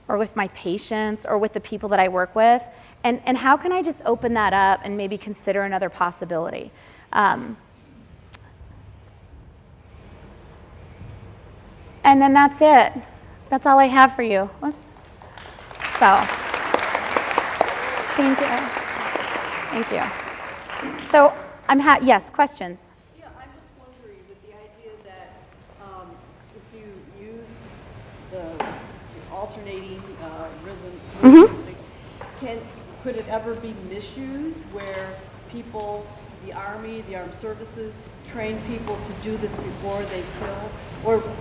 or with my patients or with the people that I work with? And how can I just open that up and maybe consider another possibility? And then that's it. That's all I have for you. Whoops. So, thank you. Thank you. So, yes, questions? Yeah, I'm just wondering with the idea that if you use the alternating rhythm, could it ever be misused where people, the Army, the armed services, train people to do this before they kill,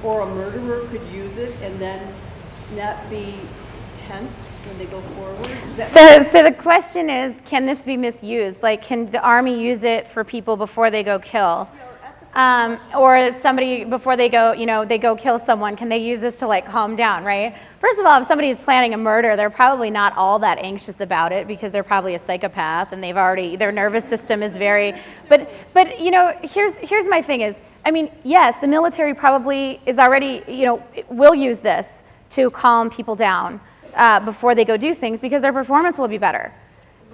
or a murderer could use it and then not be tense when they go forward? So the question is, can this be misused? Like, can the Army use it for people before they go kill? Or somebody, before they go, they go kill someone, can they use this to like calm down, right? First of all, if somebody is planning a murder, they're probably not all that anxious about it because they're probably a psychopath and their nervous system is very, but here's my thing is, I mean, yes, the military probably is already, will use this to calm people down before they go do things because their performance will be better.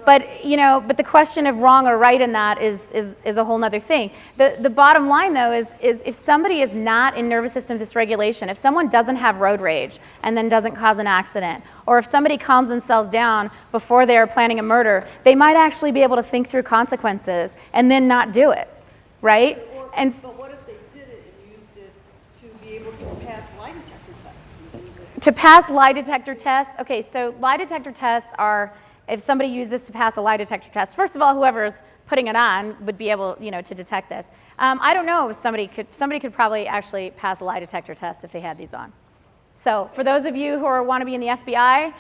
But the question of wrong or right in that is a whole nother thing. The bottom line though is if somebody is not in nervous system dysregulation, if someone doesn't have road rage and then doesn't cause an accident, or if somebody calms themselves down before they're planning a murder, they might actually be able to think through consequences and then not do it, right? But what if they did it and used it to be able to pass lie detector tests? To pass lie detector tests, okay, so lie detector tests are, if somebody used this to pass a lie detector test, first of all, whoever's putting it on would be able, to detect this. I don't know if somebody could probably actually pass a lie detector test if they had these on. So for those of you who want to be in the FBI,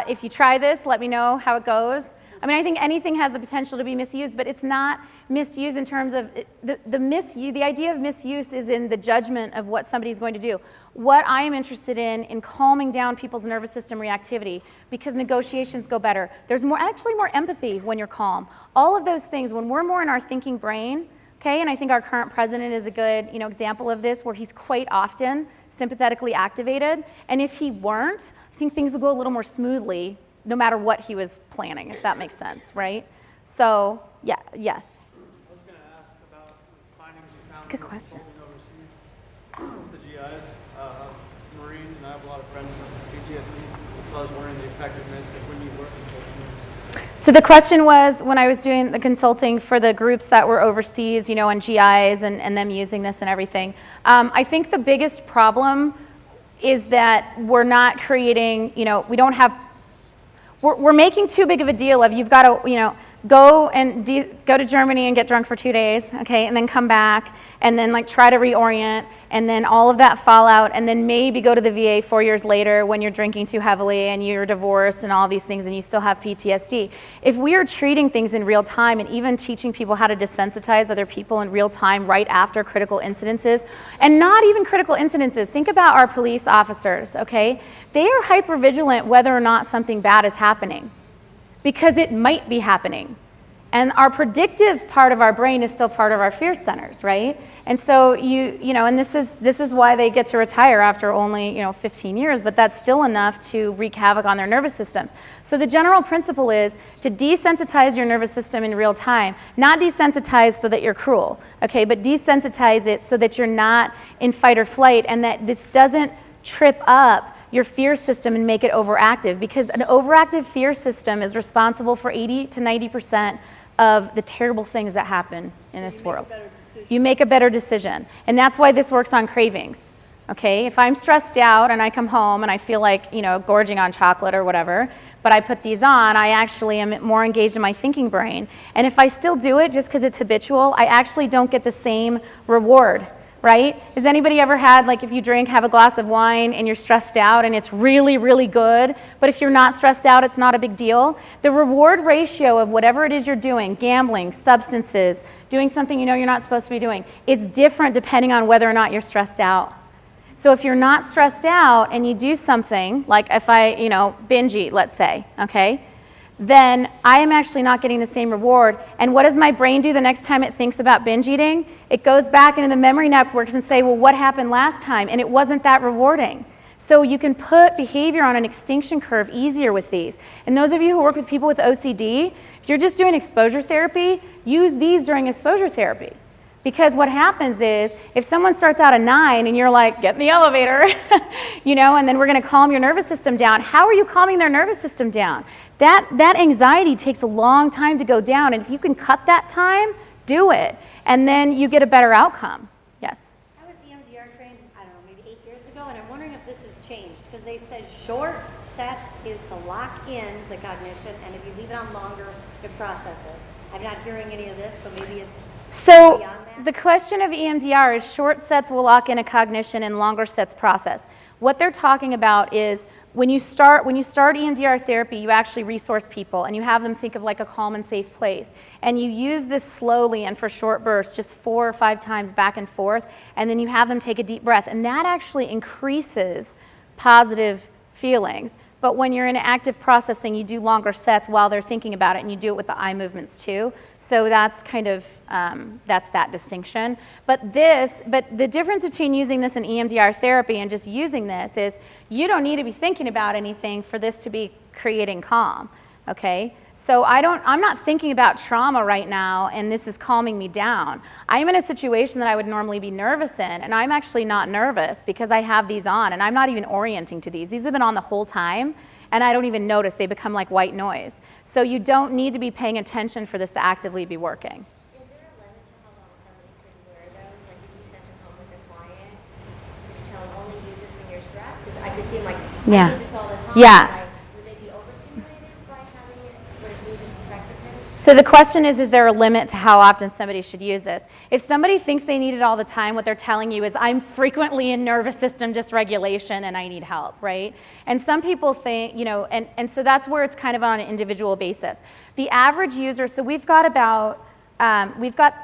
if you try this, let me know how it goes. I mean, I think anything has the potential to be misused, but it's not misuse in terms of the idea of misuse is in the judgment of what somebody's going to do. What I am interested in calming down people's nervous system reactivity, because negotiations go better. There's actually more empathy when you're calm. All of those things, when we're more in our thinking brain, okay, and I think our current president is a good example of this, where he's quite often sympathetically activated, and if he weren't, I think things would go a little more smoothly no matter what he was planning, if that makes sense, right? So, yeah, yes. I was going to ask about the findings you found Good question. overseas with the GIs, Marines, and I have a lot of friends with PTSD, so I was wondering the effectiveness of when you work in such units. So the question was, when I was doing the consulting for the groups that were overseas, on GIs and them using this and everything, I think the biggest problem is that we're not creating, we don't have, we're making too big of a deal of you've got to, go to Germany and get drunk for 2 days, okay, and then come back and then try to reorient and then all of that fallout and then maybe go to the VA 4 years later when you're drinking too heavily and you're divorced and all these things and you still have PTSD. If we are treating things in real time and even teaching people how to desensitize other people in real time right after critical incidences, and not even critical incidences, think about our police officers, okay? They are hypervigilant whether or not something bad is happening, because it might be happening. And our predictive part of our brain is still part of our fear centers, right? And so and this is why they get to retire after only 15 years, but that's still enough to wreak havoc on their nervous systems. So the general principle is to desensitize your nervous system in real time, not desensitize so that you're cruel, okay, but desensitize it so that you're not in fight or flight and that this doesn't trip up your fear system and make it overactive, because an overactive fear system is responsible for 80 to 90% of the terrible things that happen in this world. You make a better decision. And that's why this works on cravings. Okay, if I'm stressed out and I come home and I feel like, gorging on chocolate or whatever, but I put these on, I actually am more engaged in my thinking brain. And if I still do it just because it's habitual, I actually don't get the same reward. Right? Has anybody ever had, if you have a glass of wine and you're stressed out and it's really, really good, but if you're not stressed out, it's not a big deal? The reward ratio of whatever it is you're doing, gambling, substances, doing something you're not supposed to be doing, it's different depending on whether or not you're stressed out. So if you're not stressed out and you do something, like if I, binge eat, let's say, okay, then I am actually not getting the same reward. And what does my brain do the next time it thinks about binge eating? It goes back into the memory networks and say, well, what happened last time? And it wasn't that rewarding. So you can put behavior on an extinction curve easier with these. And those of you who work with people with OCD, if you're just doing exposure therapy, use these during exposure therapy. Because what happens is, if someone starts out a 9 and you're like, get in the elevator, you know, and then we're gonna calm your nervous system down, how are you calming their nervous system down? That anxiety takes a long time to go down, and if you can cut that time, do it. And then you get a better outcome. Yes? I was EMDR trained, I don't know, maybe 8 years ago, and I'm wondering if this has changed, because they said short sets is to lock in the cognition, and if you leave it on longer, it processes. I'm not hearing any of this, so maybe it's So beyond that. the question of EMDR is short sets will lock in a cognition and longer sets process. What they're talking about is when you start EMDR therapy, you actually resource people and you have them think of like a calm and safe place. And you use this slowly and for short bursts, just 4 or 5 times back and forth, and then you have them take a deep breath. And that actually increases positive feelings. But when you're in active processing, you do longer sets while they're thinking about it, and you do it with the eye movements too. So that's kind of, that's that distinction. But the difference between using this in EMDR therapy and just using this is you don't need to be thinking about anything for this to be creating calm, okay? So I'm not thinking about trauma right now, and this is calming me down. I'm in a situation that I would normally be nervous in, and I'm actually not nervous because I have these on, and I'm not even orienting to these. These have been on the whole time, and I don't even notice. They become like white noise. So you don't need to be paying attention for this to actively be working. Is there a limit to how long somebody could wear those? Like if you sent them home with a client, could you tell them only use this when you're stressed? Because I could seem like Yeah. I do this all the time. Yeah. Like, would they be overstimulated by having it like lose its effectiveness? So the question is there a limit to how often somebody should use this? If somebody thinks they need it all the time, what they're telling you is, I'm frequently in nervous system dysregulation and I need help, right? And some people think, you know, and so that's where it's kind of on an individual basis. The average user, so we've got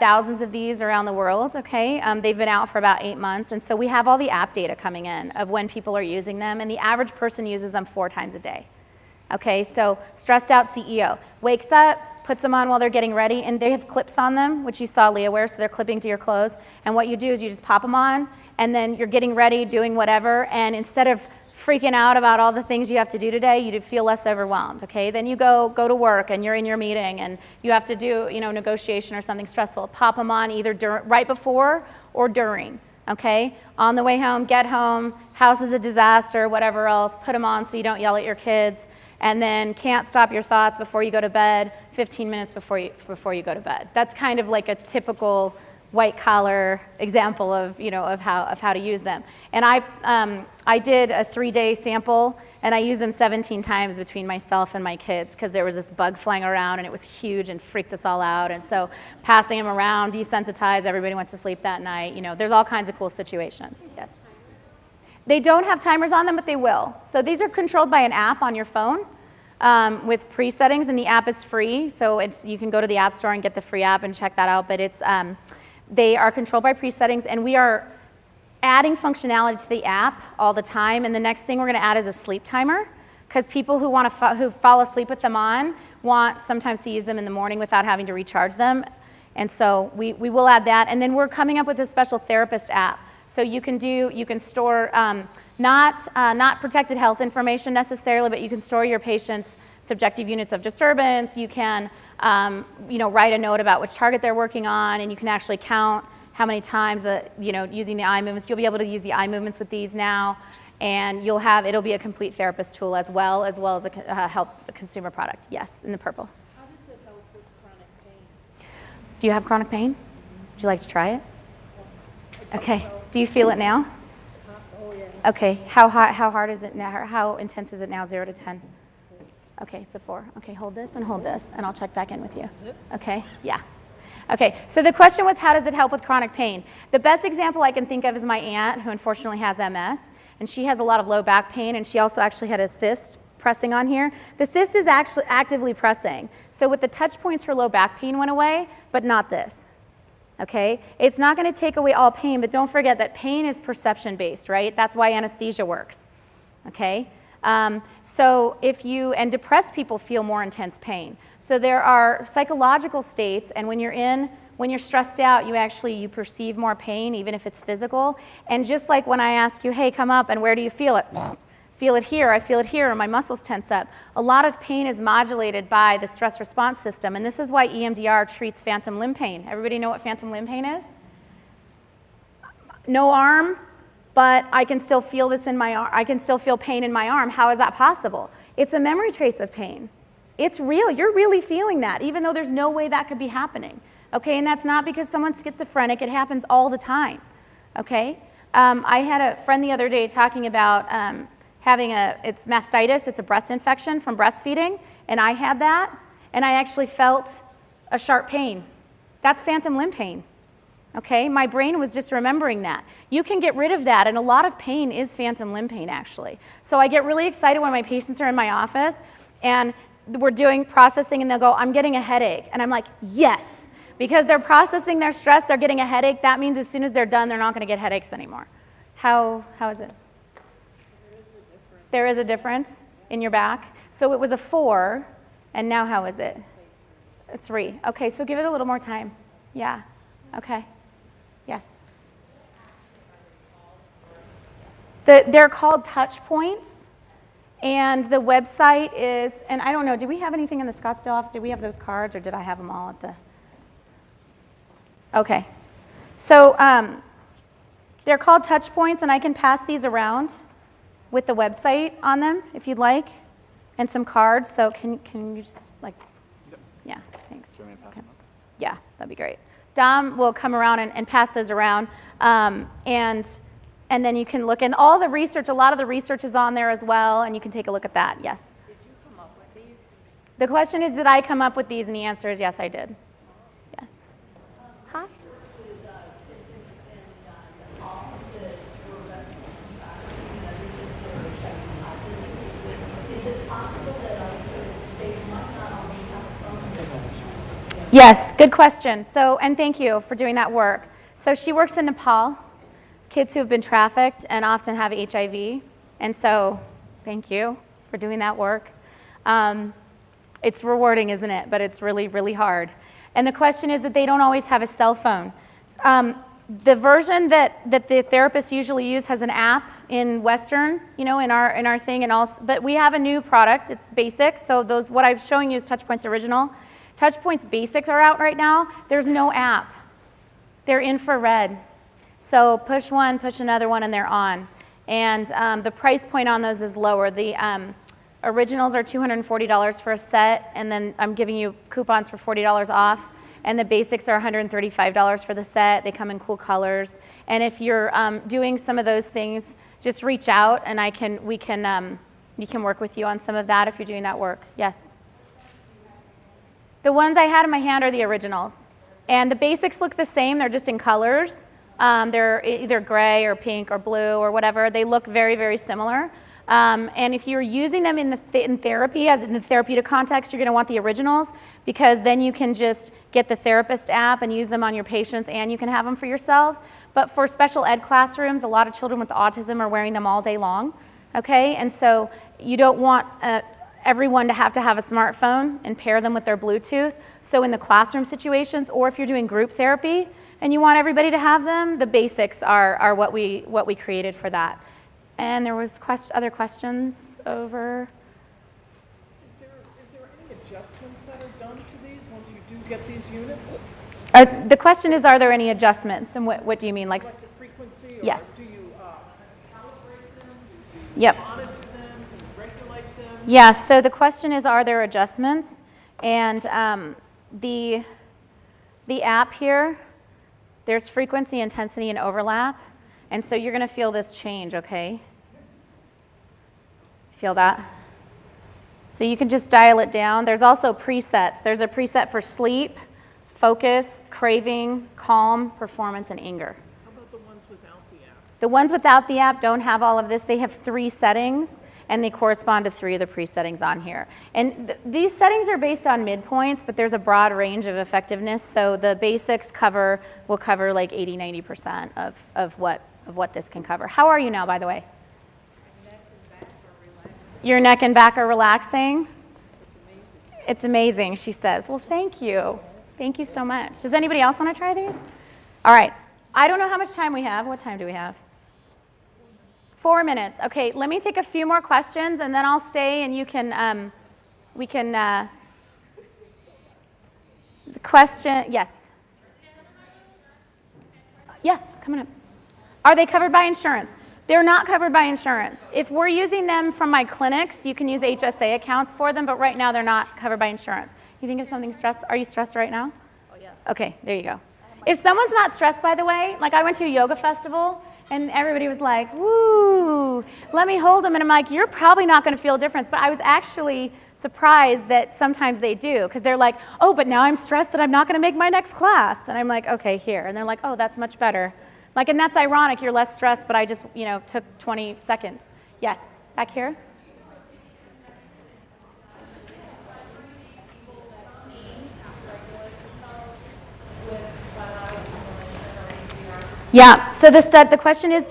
thousands of these around the world, okay? They've been out for about 8 months, and so we have all the app data coming in of when people are using them, and the average person uses them 4 times a day. Okay, so stressed out CEO wakes up, puts them on while they're getting ready, and they have clips on them, which you saw Leah wear, so they're clipping to your clothes. And what you do is you just pop them on, and then you're getting ready, doing whatever, and instead of freaking out about all the things you have to do today, you feel less overwhelmed, okay? Then you go to work, and you're in your meeting, and you have to do, you know, negotiation or something stressful. Pop them on either right before or during, okay? On the way home, get home, house is a disaster, whatever else, put them on so you don't yell at your kids. And then can't stop your thoughts before you go to bed, 15 minutes before you go to bed. That's kind of like a typical white collar example of, you know, of how to use them. And I did a 3-day sample, and I used them 17 times between myself and my kids because there was this bug flying around and it was huge and freaked us all out. And so passing them around, desensitized, everybody went to sleep that night. You know, there's all kinds of cool situations. Yes. They don't have timers on them, but they will. So these are controlled by an app on your phone with pre-settings, and the app is free. So you can go to the App Store and get the free app and check that out. But they are controlled by pre-settings, and we are adding functionality to the app all the time. And the next thing we're going to add is a sleep timer, because people who fall asleep with them on want sometimes to use them in the morning without having to recharge them. And so we will add that. And then we're coming up with a special therapist app. So you can store not protected health information necessarily, but you can store your patient's subjective units of disturbance. You can write a note about which target they're working on, and you can actually count how many times using the eye movements. You'll be able to use the eye movements with these now, and it'll be a complete therapist tool as well as a consumer product. Yes, in the purple. How does it help with chronic pain? Do you have chronic pain? Would you like to try it? Okay. Do you feel it now? Oh, yeah. Okay. How hard is it now? How intense is it now? 0 to 10. Okay, it's a 4. Okay, hold this, and I'll check back in with you. Okay. Yeah. Okay. So the question was, how does it help with chronic pain? The best example I can think of is my aunt, who unfortunately has MS, and she has a lot of low back pain, and she also actually had a cyst pressing on here. The cyst is actually actively pressing. So with the touch points, her low back pain went away, but not this. Okay? It's not going to take away all pain, but don't forget that pain is perception-based, right? That's why anesthesia works. Okay? And depressed people feel more intense pain. So there are psychological states, and when you're in When you're stressed out, you perceive more pain, even if it's physical. And just like when I ask you, hey, come up, and where do you feel it? Feel it here, I feel it here, and my muscles tense up. A lot of pain is modulated by the stress response system, and this is why EMDR treats phantom limb pain. Everybody know what phantom limb pain is? No arm, but I can still feel this in my arm. I can still feel pain in my arm. How is that possible? It's a memory trace of pain. It's real. You're really feeling that, even though there's no way that could be happening. Okay, and that's not because someone's schizophrenic. It happens all the time. Okay, I had a friend the other day talking about it's mastitis. It's a breast infection from breastfeeding, and I had that, and I actually felt a sharp pain. That's phantom limb pain. Okay, my brain was just remembering that. You can get rid of that, and a lot of pain is phantom limb pain, actually. So I get really excited when my patients are in my office, and we're doing processing, and they'll go, I'm getting a headache. And I'm like, yes, because they're processing their stress, they're getting a headache. That means as soon as they're done, they're not going to get headaches anymore. How is it? There is a difference in your back. So it was a 4, and now how is it? A 3. Okay, so give it a little more time. Yeah, okay. Yes. They're called touch points, and the website is, and I don't know, do we have anything in the Scottsdale office? Did we have those cards, or did I have them all at the? Okay. So they're called touch points, and I can pass these around with the website on them if you'd like, and some cards. So can you just yeah, thanks. Do you want me to pass them up? Yeah, that'd be great. Dom will come around and pass those around, and then you can look, and all the research, a lot of the research is on there as well, and you can take a look at that, yes. Did you come up with these? The question is, did I come up with these, and the answer is yes, I did. Yes. Hi. Yes, good question. So, and thank you for doing that work. So she works in Nepal, kids who have been trafficked and often have HIV. And so, thank you for doing that work. It's rewarding, isn't it? But it's really, really hard. And the question is that they don't always have a cell phone. The version that the therapists usually use has an app in Western, in our thing, and also, but we have a new product. It's basic. So what I'm showing you is TouchPoints Original. TouchPoints Basics are out right now. There's no app. They're infrared. So push one, push another one, and they're on. And the price point on those is lower. The originals are $240 for a set, and then I'm giving you coupons for $40 off. And the basics are $135 for the set. They come in cool colors. And if you're doing some of those things, just reach out, and we can work with you on some of that if you're doing that work. Yes. The ones I had in my hand are the originals. And the basics look the same, they're just in colors. They're either gray or pink or blue or whatever. They look very, very similar. And if you're using them in therapy, as in the therapeutic context, you're gonna want the originals, because then you can just get the therapist app and use them on your patients, and you can have them for yourselves. But for special ed classrooms, a lot of children with autism are wearing them all day long, okay? And so you don't want everyone to have a smartphone and pair them with their Bluetooth. So in the classroom situations, or if you're doing group therapy and you want everybody to have them, the basics are what we created for that. And there was other questions over. Is there any adjustments that are done to these once you do get these units? The question is, are there any adjustments? And what do you mean? Like the frequency? Or yes. Do you calibrate them? Do you Yep. monitor them? Do you regulate them? Yes, so the question is, are there adjustments? And the app here, there's frequency, intensity, and overlap. And so you're going to feel this change, okay? Feel that? So you can just dial it down. There's also presets. There's a preset for sleep, focus, craving, calm, performance, and anger. How about the ones without the app? The ones without the app don't have all of this. They have 3 settings, and they correspond to 3 of the presettings on here. And these settings are based on midpoints, but there's a broad range of effectiveness. So the basics will cover like 80-90% of what this can cover. How are you now, by the way? Your neck and back are relaxing? It's amazing, she says. Well, thank you. Thank you so much. Does anybody else want to try these? All right. I don't know how much time we have. What time do we have? 4 minutes. Okay, let me take a few more questions, and then I'll stay, and you can, the question, yes. Yeah, coming up. Are they covered by insurance? They're not covered by insurance. If we're using them from my clinics, you can use HSA accounts for them, but right now they're not covered by insurance. You think of something stressed? Are you stressed right now? Oh, yeah. Okay, there you go. If someone's not stressed, by the way, like I went to a yoga festival, and everybody was like, woo, let me hold them. And I'm like, you're probably not going to feel a difference. But I was actually surprised that sometimes they do, because they're like, oh, but now I'm stressed that I'm not going to make my next class. And I'm like, okay, here. And they're like, oh, that's much better. Like, and that's ironic. You're less stressed, but I just, took 20 seconds. Yes, back here. Yeah, so the question is,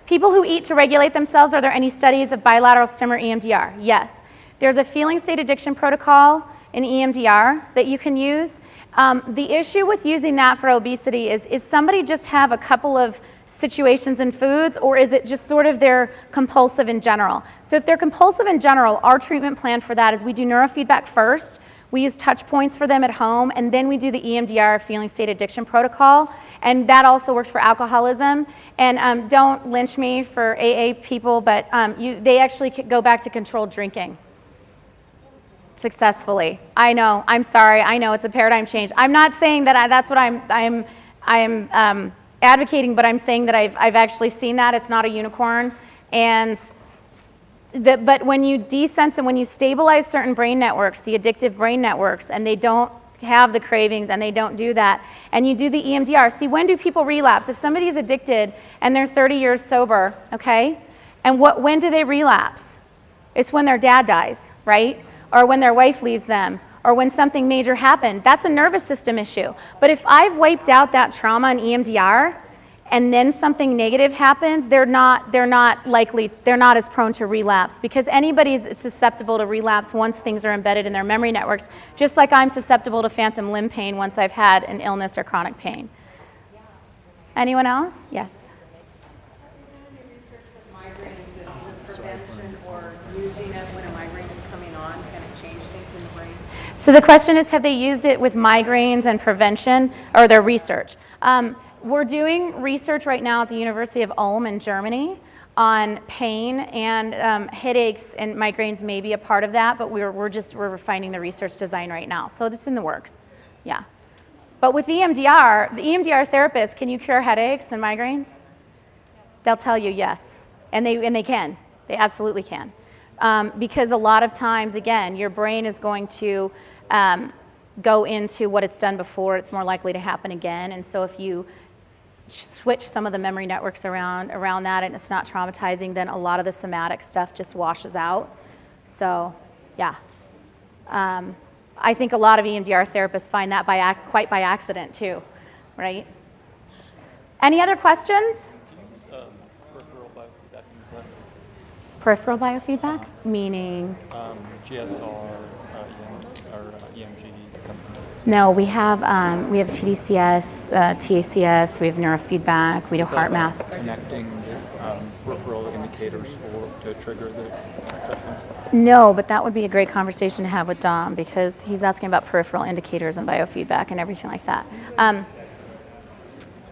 people who eat to regulate themselves, are there any studies of bilateral stim or EMDR? Yes. There's a feeling state addiction protocol in EMDR that you can use. The issue with using that for obesity is somebody just have a couple of situations in foods, or is it just sort of they're compulsive in general? So if they're compulsive in general, our treatment plan for that is we do neurofeedback first. We use touch points for them at home, and then we do the EMDR, feeling state addiction protocol, and that also works for alcoholism. And don't lynch me for AA people, but they actually go back to controlled drinking successfully. I know, I'm sorry, I know it's a paradigm change. I'm not saying that that's what I'm advocating, but I'm saying that I've actually seen that. It's not a unicorn. And but when you desense and when you stabilize certain brain networks, the addictive brain networks, and they don't have the cravings and they don't do that, and you do the EMDR, see, when do people relapse? If somebody's addicted and they're 30 years sober, okay, and when do they relapse? It's when their dad dies, right? Or when their wife leaves them, or when something major happened. That's a nervous system issue. But if I've wiped out that trauma in EMDR, and then something negative happens, they're not as prone to relapse, because anybody's susceptible to relapse once things are embedded in their memory networks, just like I'm susceptible to phantom limb pain once I've had an illness or chronic pain. Anyone else? Yes. Any research with migraines and prevention or using it when a migraine is coming on, can it change things in the brain? So the question is, have they used it with migraines and prevention, or their research? We're doing research right now at the University of Ulm in Germany on pain, and headaches and migraines may be a part of that, but we're refining the research design right now. So it's in the works, yeah. But with EMDR, the EMDR therapist, can you cure headaches and migraines? They'll tell you yes, and they can. They absolutely can. Because a lot of times, again, your brain is going to go into what it's done before. It's more likely to happen again, and so if you switch some of the memory networks around that and it's not traumatizing, then a lot of the somatic stuff just washes out. So, yeah. I think a lot of EMDR therapists find that quite by accident too, right? Any other questions? Peripheral biofeedback in the clinic. Peripheral biofeedback? Meaning? GSR, or EMG. No, we have TDCS, TACS, we have neurofeedback, we do heart math. Connecting peripheral indicators to trigger the judgments? No, but that would be a great conversation to have with Dom, because he's asking about peripheral indicators and biofeedback and everything like that. All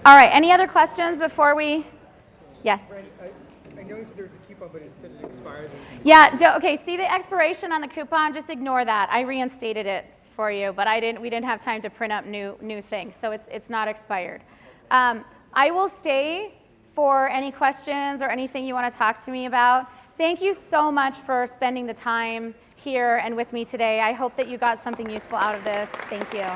right, any other questions before we? Yes. I noticed there's a coupon, but it said it expires. Yeah, okay, see the expiration on the coupon? Just ignore that. I reinstated it for you, but we didn't have time to print up new things, so it's not expired. I will stay for any questions or anything you want to talk to me about. Thank you so much for spending the time here and with me today. I hope that you got something useful out of this. Thank you.